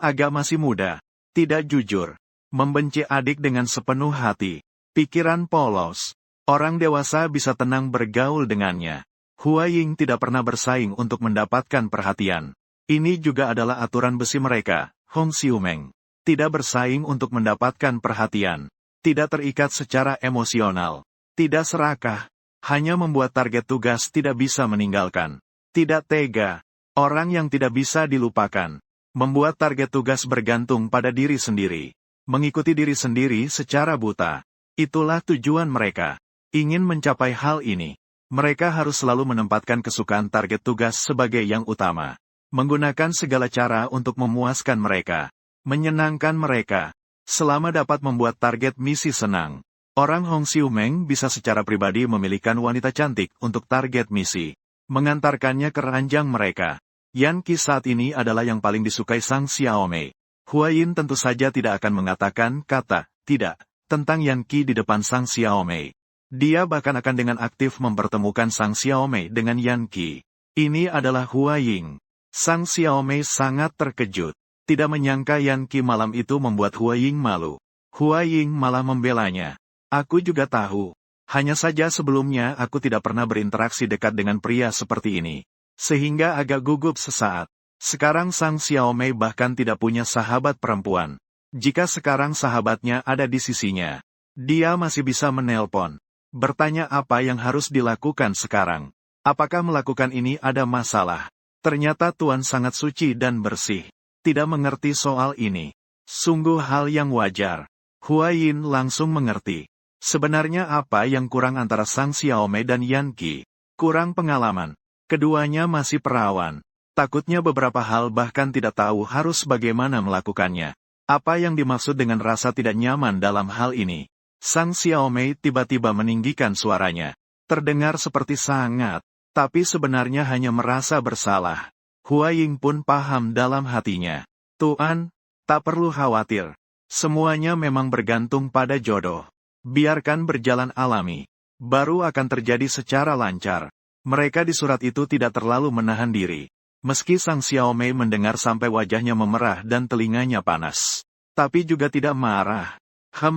Agak masih muda, tidak jujur, membenci adik dengan sepenuh hati, pikiran polos. Orang dewasa bisa tenang bergaul dengannya. Hua Ying tidak pernah bersaing untuk mendapatkan perhatian. Ini juga adalah aturan besi mereka, Hong Xiumeng. Tidak bersaing untuk mendapatkan perhatian. Tidak terikat secara emosional. Tidak serakah. Hanya membuat target tugas tidak bisa meninggalkan. Tidak tega. Orang yang tidak bisa dilupakan. Membuat target tugas bergantung pada diri sendiri. Mengikuti diri sendiri secara buta. Itulah tujuan mereka. Ingin mencapai hal ini, mereka harus selalu menempatkan kesukaan target tugas sebagai yang utama. Menggunakan segala cara untuk memuaskan mereka. Menyenangkan mereka. Selama dapat membuat target misi senang. Orang Hong Xiumeng bisa secara pribadi memilihkan wanita cantik untuk target misi. Mengantarkannya ke ranjang mereka. Yan Qi saat ini adalah yang paling disukai Sang Xiaomei. Hua Yin tentu saja tidak akan mengatakan kata tidak tentang Yan Qi di depan Sang Xiaomei. Dia bahkan akan dengan aktif mempertemukan Sang Xiaomei dengan Yan Qi. Ini adalah Hua Ying. Sang Xiaomei sangat terkejut. Tidak menyangka Yan Qi malam itu membuat Hua Ying malu. Hua Ying malah membelanya. Aku juga tahu. Hanya saja sebelumnya aku tidak pernah berinteraksi dekat dengan pria seperti ini. Sehingga agak gugup sesaat. Sekarang Sang Xiaomei bahkan tidak punya sahabat perempuan. Jika sekarang sahabatnya ada di sisinya, dia masih bisa menelpon. Bertanya apa yang harus dilakukan sekarang. Apakah melakukan ini ada masalah? Ternyata Tuan sangat suci dan bersih. Tidak mengerti soal ini. Sungguh hal yang wajar. Hua Yin langsung mengerti. Sebenarnya apa yang kurang antara Sang Xiaomei dan Yan Qi? Kurang pengalaman. Keduanya masih perawan. Takutnya beberapa hal bahkan tidak tahu harus bagaimana melakukannya. Apa yang dimaksud dengan rasa tidak nyaman dalam hal ini? Sang Xiaomei tiba-tiba meninggikan suaranya. Terdengar seperti sangat, tapi sebenarnya hanya merasa bersalah. Hua Ying pun paham dalam hatinya. Tuan, tak perlu khawatir. Semuanya memang bergantung pada jodoh. Biarkan berjalan alami. Baru akan terjadi secara lancar. Mereka di surat itu tidak terlalu menahan diri. Meski Sang Xiaomei mendengar sampai wajahnya memerah dan telinganya panas. Tapi juga tidak marah.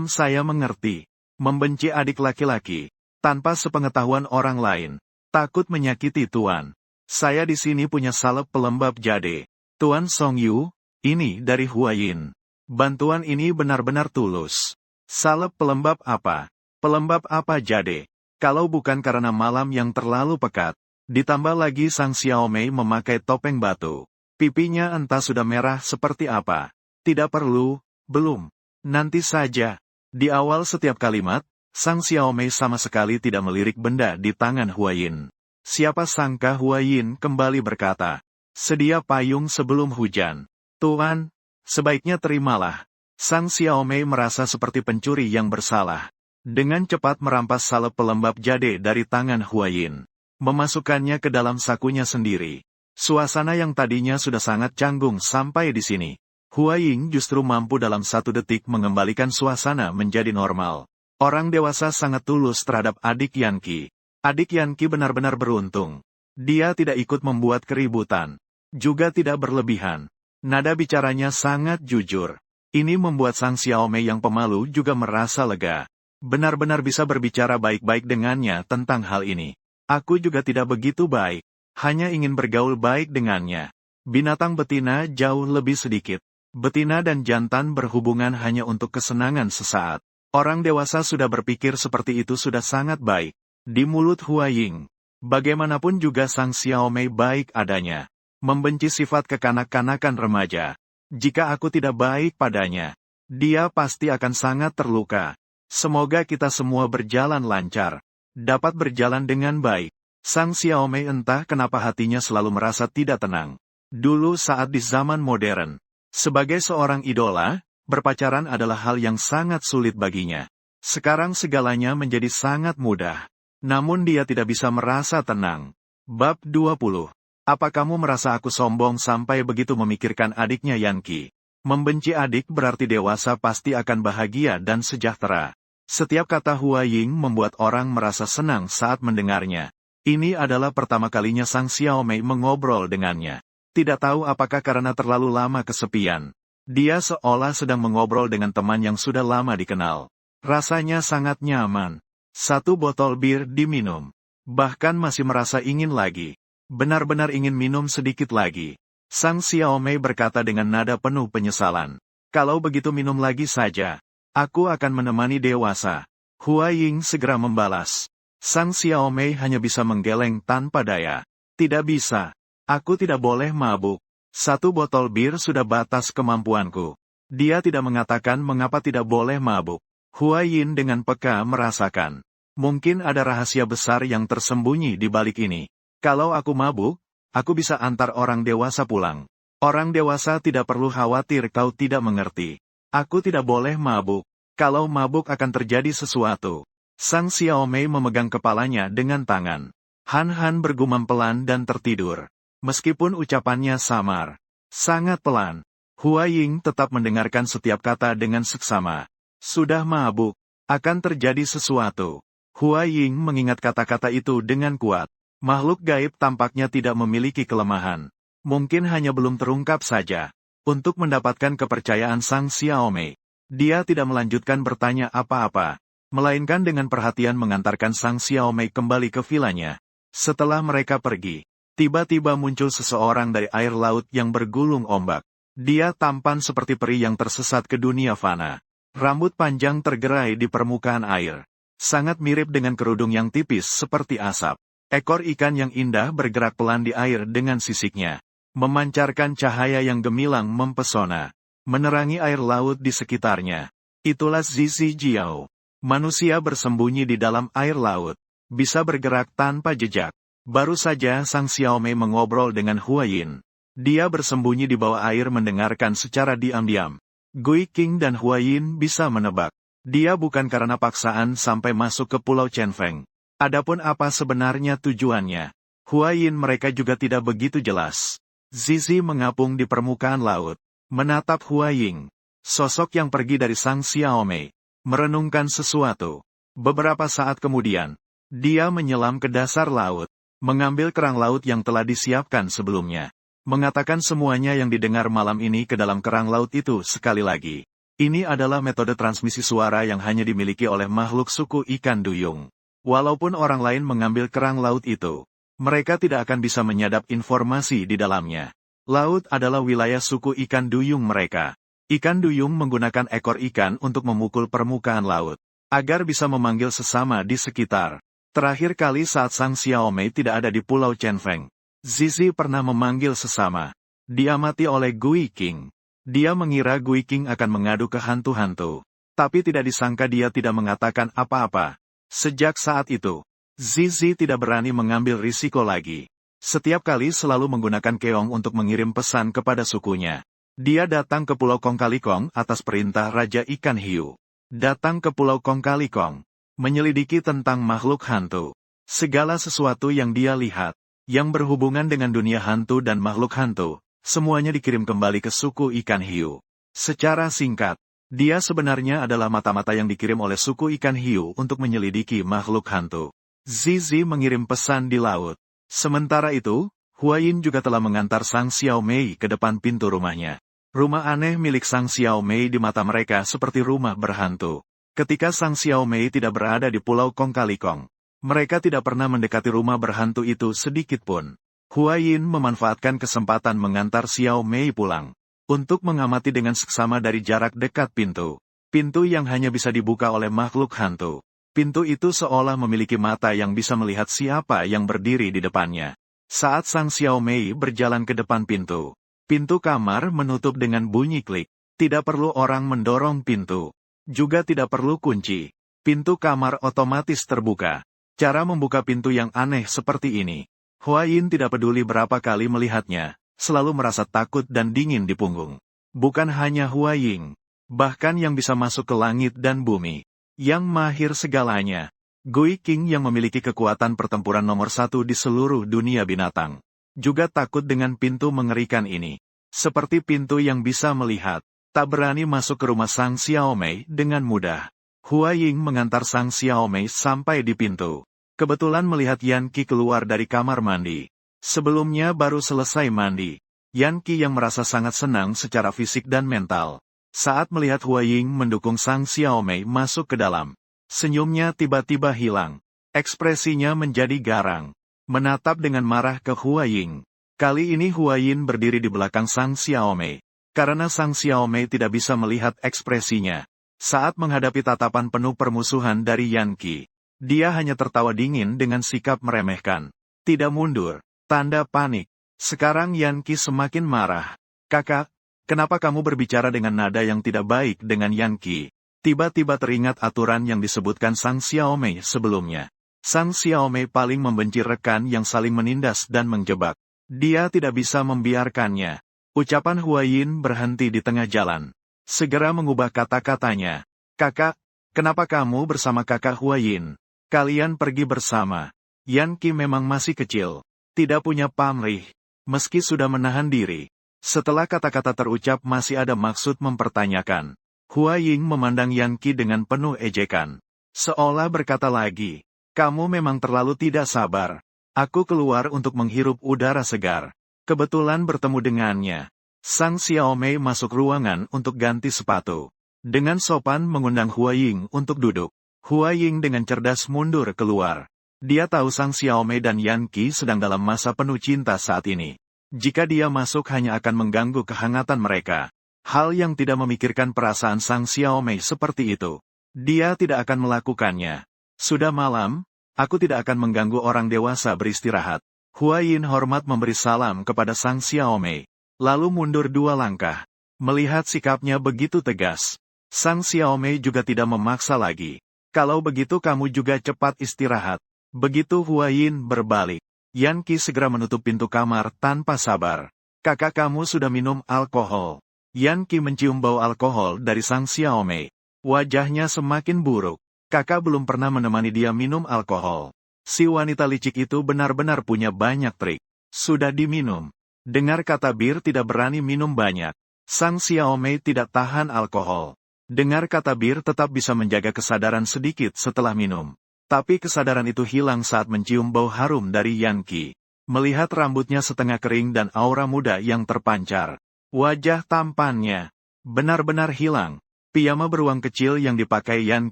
Saya mengerti. Membenci adik laki-laki. Tanpa sepengetahuan orang lain. Takut menyakiti Tuan. Saya di sini punya salep pelembab jade. Tuan Song Yu, ini dari Hua Yin. Bantuan ini benar-benar tulus. Salep pelembab apa? Pelembab apa jade? Kalau bukan karena malam yang terlalu pekat. Ditambah lagi Sang Xiaomei memakai topeng batu. Pipinya entah sudah merah seperti apa. Tidak perlu, belum. Nanti saja. Di awal setiap kalimat, Sang Xiaomei sama sekali tidak melirik benda di tangan Hua Yin. Siapa sangka Hua Yin kembali berkata, sedia payung sebelum hujan. Tuan, sebaiknya terimalah. Sang Xiaomei merasa seperti pencuri yang bersalah. Dengan cepat merampas salep pelembab jade dari tangan Hua Yin. Memasukkannya ke dalam sakunya sendiri. Suasana yang tadinya sudah sangat canggung sampai di sini. Hua Ying justru mampu dalam 1 detik mengembalikan suasana menjadi normal. Orang dewasa sangat tulus terhadap adik Yan Qi. Adik Yan Qi benar-benar beruntung. Dia tidak ikut membuat keributan. Juga tidak berlebihan. Nada bicaranya sangat jujur. Ini membuat Sang Xiaomei yang pemalu juga merasa lega. Benar-benar bisa berbicara baik-baik dengannya tentang hal ini. Aku juga tidak begitu baik. Hanya ingin bergaul baik dengannya. Binatang betina jauh lebih sedikit. Betina dan jantan berhubungan hanya untuk kesenangan sesaat. Orang dewasa sudah berpikir seperti itu sudah sangat baik. Di mulut Hua Ying. Bagaimanapun juga Sang Xiaomei baik adanya. Membenci sifat kekanak-kanakan remaja. Jika aku tidak baik padanya, dia pasti akan sangat terluka. Semoga kita semua berjalan lancar. Dapat berjalan dengan baik. Sang Xiaomei entah kenapa hatinya selalu merasa tidak tenang. Dulu saat di zaman modern. Sebagai seorang idola, berpacaran adalah hal yang sangat sulit baginya. Sekarang segalanya menjadi sangat mudah. Namun dia tidak bisa merasa tenang. Bab 20. Apa kamu merasa aku sombong sampai begitu memikirkan adiknya Yanqi? Membenci adik berarti dewasa pasti akan bahagia dan sejahtera. Setiap kata Hua Ying membuat orang merasa senang saat mendengarnya. Ini adalah pertama kalinya Sang Xiaomei mengobrol dengannya. Tidak tahu apakah karena terlalu lama kesepian. Dia seolah sedang mengobrol dengan teman yang sudah lama dikenal. Rasanya sangat nyaman. 1 botol bir diminum. Bahkan masih merasa ingin lagi. Benar-benar ingin minum sedikit lagi. Sang Xiaomei berkata dengan nada penuh penyesalan. Kalau begitu minum lagi saja. Aku akan menemani dewasa. Hua Ying segera membalas. Sang Xiaomei hanya bisa menggeleng tanpa daya. Tidak bisa. Aku tidak boleh mabuk. 1 botol bir sudah batas kemampuanku. Dia tidak mengatakan mengapa tidak boleh mabuk. Hua Yin dengan peka merasakan. Mungkin ada rahasia besar yang tersembunyi di balik ini. Kalau aku mabuk, aku bisa antar orang dewasa pulang. Orang dewasa tidak perlu khawatir kau tidak mengerti. Aku tidak boleh mabuk. Kalau mabuk akan terjadi sesuatu. Sang Xiaomei memegang kepalanya dengan tangan. Han bergumam pelan dan tertidur. Meskipun ucapannya samar. Sangat pelan. Hua Ying tetap mendengarkan setiap kata dengan seksama. Sudah mabuk. Akan terjadi sesuatu. Hua Ying mengingat kata-kata itu dengan kuat. Makhluk gaib tampaknya tidak memiliki kelemahan. Mungkin hanya belum terungkap saja. Untuk mendapatkan kepercayaan Sang Xiaomei, dia tidak melanjutkan bertanya apa-apa, melainkan dengan perhatian mengantarkan Sang Xiaomei kembali ke vilanya. Setelah mereka pergi, tiba-tiba muncul seseorang dari air laut yang bergulung ombak. Dia tampan seperti peri yang tersesat ke dunia fana. Rambut panjang tergerai di permukaan air. Sangat mirip dengan kerudung yang tipis seperti asap. Ekor ikan yang indah bergerak pelan di air dengan sisiknya. Memancarkan cahaya yang gemilang mempesona. Menerangi air laut di sekitarnya. Itulah Zizi Jiao. Manusia bersembunyi di dalam air laut. Bisa bergerak tanpa jejak. Baru saja Sang Xiaomei mengobrol dengan Hua Yin. Dia bersembunyi di bawah air mendengarkan secara diam-diam. Gui Qing dan Hua Yin bisa menebak. Dia bukan karena paksaan sampai masuk ke Pulau Chenfeng. Adapun apa sebenarnya tujuannya, Hua Yin mereka juga tidak begitu jelas. Zizi mengapung di permukaan laut, menatap Hua Ying. Sosok yang pergi dari Sang Xiaomei, merenungkan sesuatu. Beberapa saat kemudian, dia menyelam ke dasar laut, mengambil kerang laut yang telah disiapkan sebelumnya. Mengatakan semuanya yang didengar malam ini ke dalam kerang laut itu sekali lagi. Ini adalah metode transmisi suara yang hanya dimiliki oleh makhluk suku ikan duyung. Walaupun orang lain mengambil kerang laut itu, mereka tidak akan bisa menyadap informasi di dalamnya. Laut adalah wilayah suku ikan duyung mereka. Ikan duyung menggunakan ekor ikan untuk memukul permukaan laut, agar bisa memanggil sesama di sekitar. Terakhir kali saat Sang Xiaomei tidak ada di Pulau Chenfeng, Zizi pernah memanggil sesama. Diamati oleh Gui Qing. Dia mengira Gui Qing akan mengadu ke hantu-hantu. Tapi tidak disangka dia tidak mengatakan apa-apa. Sejak saat itu, Zizi tidak berani mengambil risiko lagi. Setiap kali selalu menggunakan keong untuk mengirim pesan kepada sukunya. Dia datang ke Pulau Kong Kali Kong atas perintah Raja Ikan Hiu. Datang ke Pulau Kong Kali Kong, menyelidiki tentang makhluk hantu. Segala sesuatu yang dia lihat, yang berhubungan dengan dunia hantu dan makhluk hantu, semuanya dikirim kembali ke suku Ikan Hiu. Secara singkat, dia sebenarnya adalah mata-mata yang dikirim oleh suku Ikan Hiu untuk menyelidiki makhluk hantu. Zizi mengirim pesan di laut. Sementara itu, Hua Yin juga telah mengantar Sang Xiaomei ke depan pintu rumahnya. Rumah aneh milik Sang Xiaomei di mata mereka seperti rumah berhantu. Ketika Sang Xiaomei tidak berada di Pulau Kong Kali Kong, mereka tidak pernah mendekati rumah berhantu itu sedikit pun. Hua Yin memanfaatkan kesempatan mengantar Xiaomei pulang. Untuk mengamati dengan seksama dari jarak dekat pintu. Pintu yang hanya bisa dibuka oleh makhluk hantu. Pintu itu seolah memiliki mata yang bisa melihat siapa yang berdiri di depannya. Saat Sang Xiaomei berjalan ke depan pintu, pintu kamar menutup dengan bunyi klik. Tidak perlu orang mendorong pintu. Juga tidak perlu kunci. Pintu kamar otomatis terbuka. Cara membuka pintu yang aneh seperti ini. Hua Yin tidak peduli berapa kali melihatnya. Selalu merasa takut dan dingin di punggung. Bukan hanya Hua Ying, bahkan yang bisa masuk ke langit dan bumi, yang mahir segalanya, Gui King yang memiliki kekuatan pertempuran nomor 1 di seluruh dunia binatang, juga takut dengan pintu mengerikan ini. Seperti pintu yang bisa melihat, tak berani masuk ke rumah Sang Xiaomei dengan mudah. Hua Ying mengantar Sang Xiaomei sampai di pintu. Kebetulan melihat Yan Qi keluar dari kamar mandi. Sebelumnya baru selesai mandi. Yan Qi yang merasa sangat senang secara fisik dan mental. Saat melihat Hua Ying mendukung Sang Xiaomei masuk ke dalam, senyumnya tiba-tiba hilang. Ekspresinya menjadi garang. Menatap dengan marah ke Hua Ying. Kali ini Hua Yin berdiri di belakang Sang Xiaomei. Karena Sang Xiaomei tidak bisa melihat ekspresinya. Saat menghadapi tatapan penuh permusuhan dari Yan Qi, dia hanya tertawa dingin dengan sikap meremehkan. Tidak mundur. Tanda panik. Sekarang Yan Qi semakin marah. Kakak, kenapa kamu berbicara dengan nada yang tidak baik dengan Yan Qi? Tiba-tiba teringat aturan yang disebutkan Sang Xiaomei sebelumnya. Sang Xiaomei paling membenci rekan yang saling menindas dan menjebak. Dia tidak bisa membiarkannya. Ucapan Hua Yin berhenti di tengah jalan. Segera mengubah kata-katanya. Kakak, kenapa kamu bersama kakak Hua Yin? Kalian pergi bersama. Yan Qi memang masih kecil. Tidak punya pamrih. Meski sudah menahan diri. Setelah kata-kata terucap masih ada maksud mempertanyakan. Hua Yin memandang Yan Qi dengan penuh ejekan. Seolah berkata lagi. Kamu memang terlalu tidak sabar. Aku keluar untuk menghirup udara segar. Kebetulan bertemu dengannya. Sang Xiaomei masuk ruangan untuk ganti sepatu. Dengan sopan mengundang Hua Ying untuk duduk. Hua Ying dengan cerdas mundur keluar. Dia tahu Sang Xiaomei dan Yan Qi sedang dalam masa penuh cinta saat ini. Jika dia masuk hanya akan mengganggu kehangatan mereka. Hal yang tidak memikirkan perasaan Sang Xiaomei seperti itu. Dia tidak akan melakukannya. Sudah malam. Aku tidak akan mengganggu orang dewasa beristirahat. Hua Yin hormat memberi salam kepada Sang Xiaomei. Lalu mundur 2 langkah. Melihat sikapnya begitu tegas. Sang Xiaomei juga tidak memaksa lagi. Kalau begitu kamu juga cepat istirahat. Begitu Hua Yin berbalik. Yan Qi segera menutup pintu kamar tanpa sabar. Kakak kamu sudah minum alkohol. Yan Qi mencium bau alkohol dari Sang Xiaomei. Wajahnya semakin buruk. Kakak belum pernah menemani dia minum alkohol. Si wanita licik itu benar-benar punya banyak trik. Sudah diminum. Dengar kata bir tidak berani minum banyak. Sang Xiaomei tidak tahan alkohol. Dengar kata bir tetap bisa menjaga kesadaran sedikit setelah minum. Tapi kesadaran itu hilang saat mencium bau harum dari Yan Qi. Melihat rambutnya setengah kering dan aura muda yang terpancar. Wajah tampannya benar-benar hilang. Piyama beruang kecil yang dipakai Yan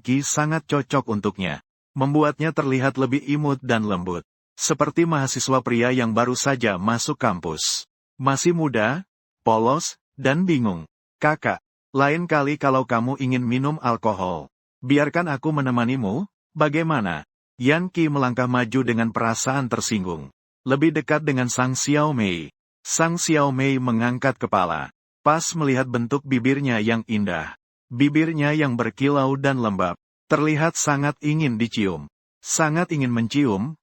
Qi sangat cocok untuknya. Membuatnya terlihat lebih imut dan lembut. Seperti mahasiswa pria yang baru saja masuk kampus. Masih muda, polos, dan bingung. Kakak, lain kali kalau kamu ingin minum alkohol, biarkan aku menemanimu, bagaimana? Yan Qi melangkah maju dengan perasaan tersinggung. Lebih dekat dengan Sang Xiaomei. Sang Xiaomei mengangkat kepala. Pas melihat bentuk bibirnya yang indah. Bibirnya yang berkilau dan lembab, terlihat sangat ingin dicium. Sangat ingin mencium,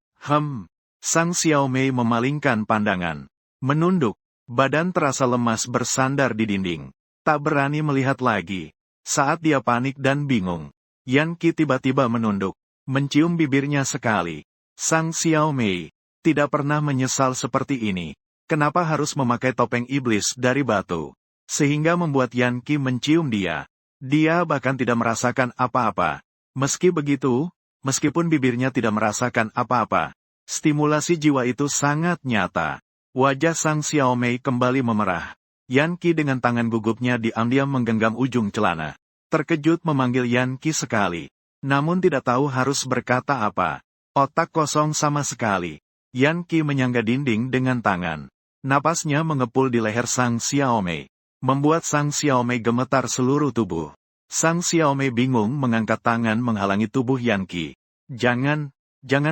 Sang Xiaomei memalingkan pandangan. Menunduk, badan terasa lemas bersandar di dinding. Tak berani melihat lagi. Saat dia panik dan bingung, Yan Qi tiba-tiba menunduk, mencium bibirnya sekali. Sang Xiaomei tidak pernah menyesal seperti ini. Kenapa harus memakai topeng iblis dari batu? Sehingga membuat Yan Qi mencium dia. Dia bahkan tidak merasakan apa-apa. Meski begitu, meskipun bibirnya tidak merasakan apa-apa, stimulasi jiwa itu sangat nyata. Wajah Sang Xiaomei kembali memerah. Yan Qi dengan tangan gugupnya diam-diam menggenggam ujung celana. Terkejut memanggil Yan Qi sekali. Namun tidak tahu harus berkata apa. Otak kosong sama sekali. Yan Qi menyangga dinding dengan tangan. Napasnya mengepul di leher Sang Xiaomei. Membuat Sang Xiaomei gemetar seluruh tubuh. Sang Xiaomei bingung mengangkat tangan menghalangi tubuh Yan Qi. Jangan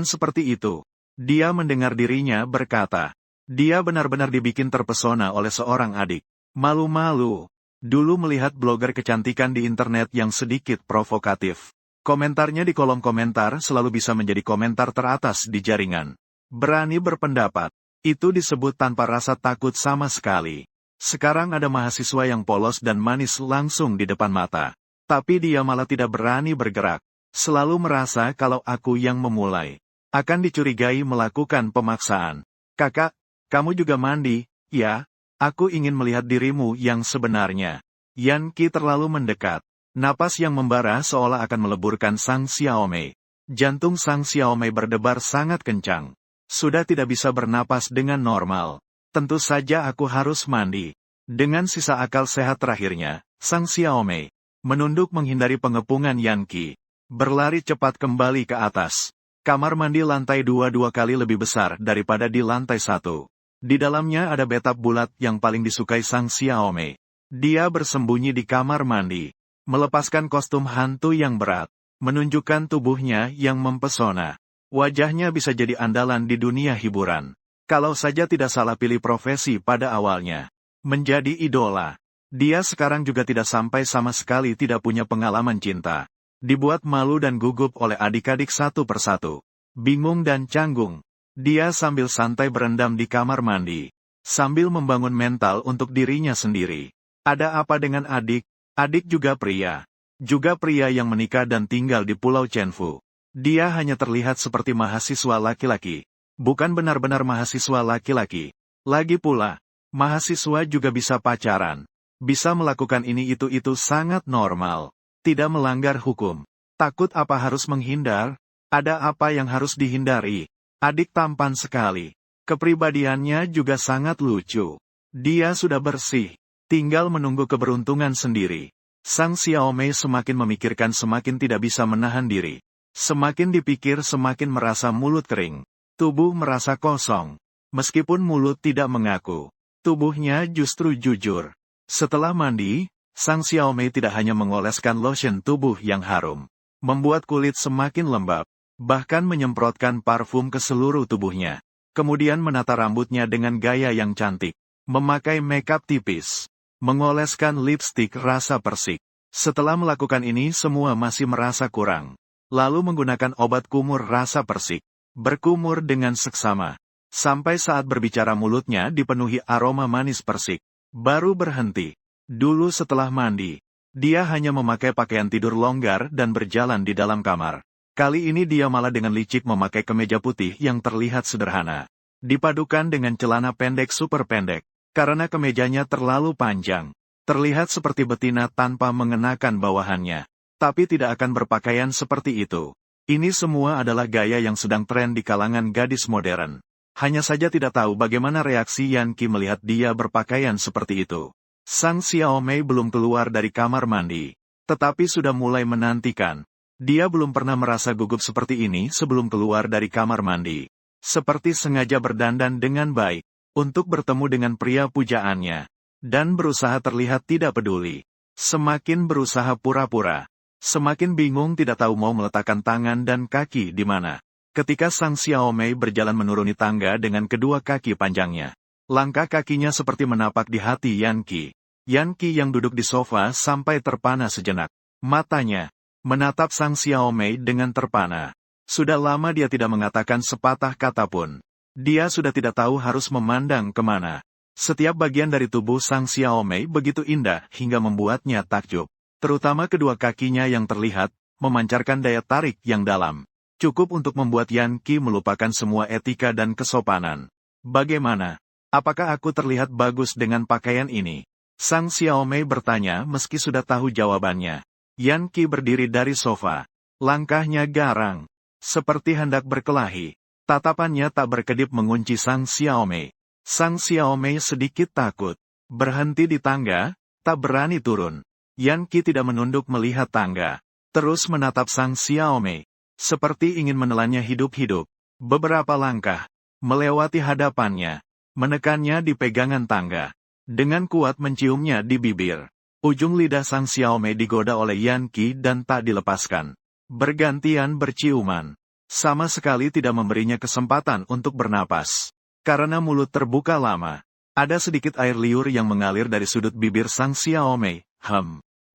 seperti itu. Dia mendengar dirinya berkata. Dia benar-benar dibikin terpesona oleh seorang adik. Malu-malu. Dulu melihat blogger kecantikan di internet yang sedikit provokatif. Komentarnya di kolom komentar selalu bisa menjadi komentar teratas di jaringan. Berani berpendapat. Itu disebut tanpa rasa takut sama sekali. Sekarang ada mahasiswa yang polos dan manis langsung di depan mata. Tapi dia malah tidak berani bergerak. Selalu merasa kalau aku yang memulai. Akan dicurigai melakukan pemaksaan. Kakak, kamu juga mandi, ya? Aku ingin melihat dirimu yang sebenarnya. Yan Qi terlalu mendekat. Napas yang membara seolah akan meleburkan Sang Xiaomei. Jantung Sang Xiaomei berdebar sangat kencang. Sudah tidak bisa bernapas dengan normal. Tentu saja aku harus mandi. Dengan sisa akal sehat terakhirnya, Sang Xiaomei menunduk menghindari pengepungan Yan Qi. Berlari cepat kembali ke atas. Kamar mandi lantai 2 kali lebih besar daripada di lantai 1. Di dalamnya ada bathtub bulat yang paling disukai Sang Xiaomei. Dia bersembunyi di kamar mandi, melepaskan kostum hantu yang berat, menunjukkan tubuhnya yang mempesona. Wajahnya bisa jadi andalan di dunia hiburan. Kalau saja tidak salah pilih profesi pada awalnya. Menjadi idola. Dia sekarang juga tidak sampai sama sekali tidak punya pengalaman cinta. Dibuat malu dan gugup oleh adik-adik satu persatu. Bingung dan canggung. Dia sambil santai berendam di kamar mandi. Sambil membangun mental untuk dirinya sendiri. Ada apa dengan adik? Adik juga pria. Juga pria yang menikah dan tinggal di Pulau Chenfu. Dia hanya terlihat seperti mahasiswa laki-laki. Bukan benar-benar mahasiswa laki-laki. Lagi pula, mahasiswa juga bisa pacaran. Bisa melakukan ini itu sangat normal. Tidak melanggar hukum. Takut apa harus menghindar? Ada apa yang harus dihindari? Adik tampan sekali. Kepribadiannya juga sangat lucu. Dia sudah bersih. Tinggal menunggu keberuntungan sendiri. Sang Xiaomei semakin memikirkan semakin tidak bisa menahan diri. Semakin dipikir semakin merasa mulut kering. Tubuh merasa kosong. Meskipun mulut tidak mengaku. Tubuhnya justru jujur. Setelah mandi, Sang Xiaomei tidak hanya mengoleskan lotion tubuh yang harum, membuat kulit semakin lembab, bahkan menyemprotkan parfum ke seluruh tubuhnya. Kemudian menata rambutnya dengan gaya yang cantik, memakai makeup tipis, mengoleskan lipstik rasa persik. Setelah melakukan ini semua masih merasa kurang. Lalu menggunakan obat kumur rasa persik, berkumur dengan seksama. Sampai saat berbicara mulutnya dipenuhi aroma manis persik, baru berhenti. Dulu setelah mandi, dia hanya memakai pakaian tidur longgar dan berjalan di dalam kamar. Kali ini dia malah dengan licik memakai kemeja putih yang terlihat sederhana. Dipadukan dengan celana pendek super pendek, karena kemejanya terlalu panjang. Terlihat seperti betina tanpa mengenakan bawahannya. Tapi tidak akan berpakaian seperti itu. Ini semua adalah gaya yang sedang tren di kalangan gadis modern. Hanya saja tidak tahu bagaimana reaksi Yan Qi melihat dia berpakaian seperti itu. Sang Xiaomei belum keluar dari kamar mandi, tetapi sudah mulai menantikan. Dia belum pernah merasa gugup seperti ini sebelum keluar dari kamar mandi. Seperti sengaja berdandan dengan baik, untuk bertemu dengan pria pujaannya. Dan berusaha terlihat tidak peduli. Semakin berusaha pura-pura. Semakin bingung tidak tahu mau meletakkan tangan dan kaki di mana. Ketika Sang Xiaomei berjalan menuruni tangga dengan kedua kaki panjangnya. Langkah kakinya seperti menapak di hati Yan Qi. Yan Qi yang duduk di sofa sampai terpana sejenak. Matanya menatap Sang Xiaomei dengan terpana. Sudah lama dia tidak mengatakan sepatah kata pun. Dia sudah tidak tahu harus memandang kemana. Setiap bagian dari tubuh Sang Xiaomei begitu indah hingga membuatnya takjub. Terutama kedua kakinya yang terlihat, memancarkan daya tarik yang dalam. Cukup untuk membuat Yan Qi melupakan semua etika dan kesopanan. Bagaimana? Apakah aku terlihat bagus dengan pakaian ini? Sang Xiaomei bertanya meski sudah tahu jawabannya. Yan Qi berdiri dari sofa. Langkahnya garang. Seperti hendak berkelahi. Tatapannya tak berkedip mengunci Sang Xiaomei. Sang Xiaomei sedikit takut. Berhenti di tangga, tak berani turun. Yan Qi tidak menunduk melihat tangga. Terus menatap Sang Xiaomei. Seperti ingin menelannya hidup-hidup. Beberapa langkah. Melewati hadapannya. Menekannya di pegangan tangga. Dengan kuat menciumnya di bibir. Ujung lidah Sang Xiaomei digoda oleh Yan Qi dan tak dilepaskan. Bergantian berciuman. Sama sekali tidak memberinya kesempatan untuk bernapas. Karena mulut terbuka lama. Ada sedikit air liur yang mengalir dari sudut bibir Sang Xiaomei.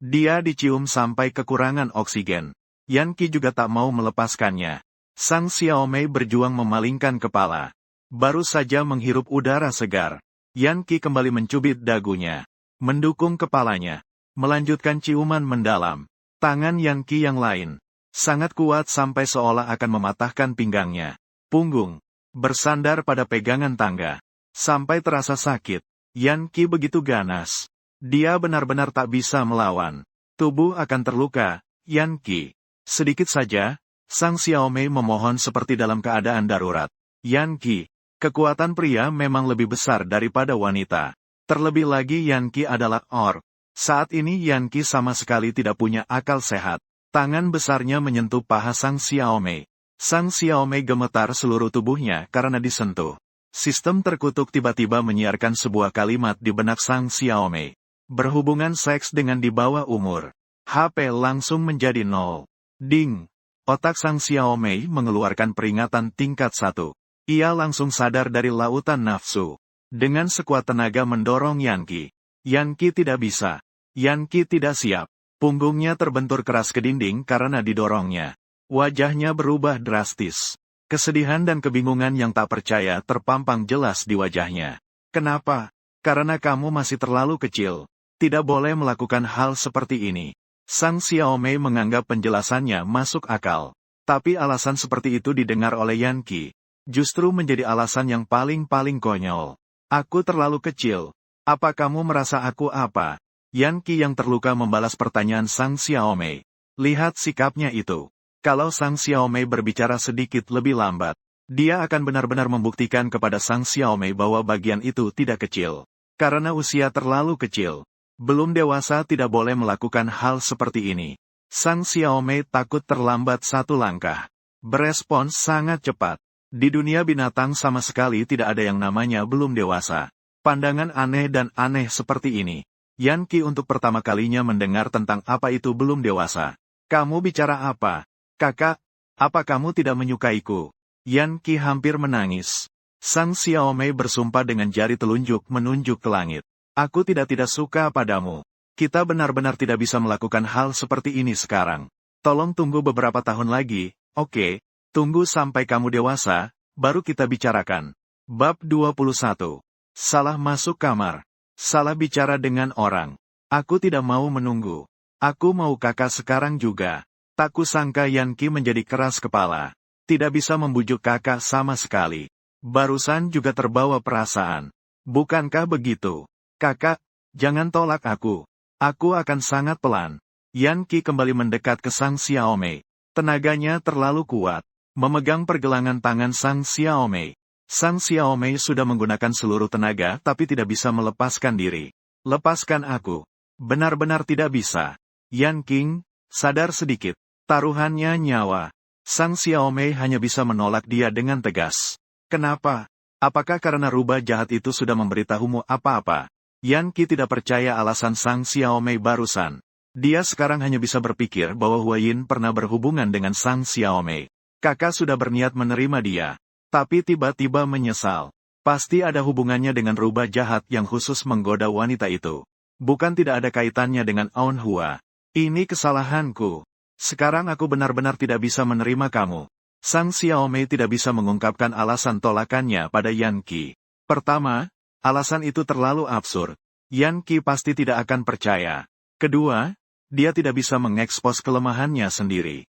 Dia dicium sampai kekurangan oksigen. Yan Qi juga tak mau melepaskannya. Sang Xiaomei berjuang memalingkan kepala. Baru saja menghirup udara segar. Yan Qi kembali mencubit dagunya. Mendukung kepalanya. Melanjutkan ciuman mendalam. Tangan Yan Qi yang lain. Sangat kuat sampai seolah akan mematahkan pinggangnya. Punggung. Bersandar pada pegangan tangga. Sampai terasa sakit. Yan Qi begitu ganas. Dia benar-benar tak bisa melawan. Tubuh akan terluka, Yan Qi. Sedikit saja, Sang Xiaomei memohon seperti dalam keadaan darurat. Yan Qi. Kekuatan pria memang lebih besar daripada wanita. Terlebih lagi Yan Qi adalah orc. Saat ini Yan Qi sama sekali tidak punya akal sehat. Tangan besarnya menyentuh paha Sang Xiaomei. Sang Xiaomei gemetar seluruh tubuhnya karena disentuh. Sistem terkutuk tiba-tiba menyiarkan sebuah kalimat di benak Sang Xiaomei. Berhubungan seks dengan di bawah umur. HP langsung menjadi 0. Ding! Otak Sang Xiaomei mengeluarkan peringatan tingkat 1. Ia langsung sadar dari lautan nafsu. Dengan sekuat tenaga mendorong Yan Qi. Yan Qi tidak bisa. Yan Qi tidak siap. Punggungnya terbentur keras ke dinding karena didorongnya. Wajahnya berubah drastis. Kesedihan dan kebingungan yang tak percaya terpampang jelas di wajahnya. Kenapa? Karena kamu masih terlalu kecil. Tidak boleh melakukan hal seperti ini. Sang Xiaomei menganggap penjelasannya masuk akal. Tapi alasan seperti itu didengar oleh Yan Qi. Justru menjadi alasan yang paling konyol. Aku terlalu kecil. Apa kamu merasa aku apa? Yan Qi yang terluka membalas pertanyaan Sang Xiaomei. Lihat sikapnya itu. Kalau Sang Xiaomei berbicara sedikit lebih lambat, dia akan benar-benar membuktikan kepada Sang Xiaomei bahwa bagian itu tidak kecil. Karena usia terlalu kecil. Belum dewasa tidak boleh melakukan hal seperti ini. Sang Xiaomei takut terlambat satu langkah. Berespons sangat cepat. Di dunia binatang sama sekali tidak ada yang namanya belum dewasa. Pandangan aneh dan aneh seperti ini. Yan Qi untuk pertama kalinya mendengar tentang apa itu belum dewasa. Kamu bicara apa? Kakak, apa kamu tidak menyukaiku? Yan Qi hampir menangis. Sang Xiaomei bersumpah dengan jari telunjuk menunjuk ke langit. Aku tidak suka padamu. Kita benar-benar tidak bisa melakukan hal seperti ini sekarang. Tolong tunggu beberapa tahun lagi, oke? Tunggu sampai kamu dewasa, baru kita bicarakan. Bab 21. Salah masuk kamar. Salah bicara dengan orang. Aku tidak mau menunggu. Aku mau kakak sekarang juga. Tak kusangka Yan Qi menjadi keras kepala. Tidak bisa membujuk kakak sama sekali. Barusan juga terbawa perasaan. Bukankah begitu? Kakak, jangan tolak aku. Aku akan sangat pelan. Yan Qi kembali mendekat ke Sang Xiaomei. Tenaganya terlalu kuat. Memegang pergelangan tangan Sang Xiaomei. Sang Xiaomei sudah menggunakan seluruh tenaga tapi tidak bisa melepaskan diri. Lepaskan aku. Benar-benar tidak bisa. Yan Qi, sadar sedikit. Taruhannya nyawa. Sang Xiaomei hanya bisa menolak dia dengan tegas. Kenapa? Apakah karena rubah jahat itu sudah memberitahumu apa-apa? Yan Qi tidak percaya alasan Sang Xiaomei barusan. Dia sekarang hanya bisa berpikir bahwa Huayin pernah berhubungan dengan Sang Xiaomei. Kakak sudah berniat menerima dia. Tapi tiba-tiba menyesal. Pasti ada hubungannya dengan rubah jahat yang khusus menggoda wanita itu. Bukan tidak ada kaitannya dengan Aun Hua. Ini kesalahanku. Sekarang aku benar-benar tidak bisa menerima kamu. Sang Xiaomei tidak bisa mengungkapkan alasan tolakannya pada Yan Qi. Pertama, alasan itu terlalu absurd. Yan Qi pasti tidak akan percaya. Kedua, dia tidak bisa mengekspos kelemahannya sendiri.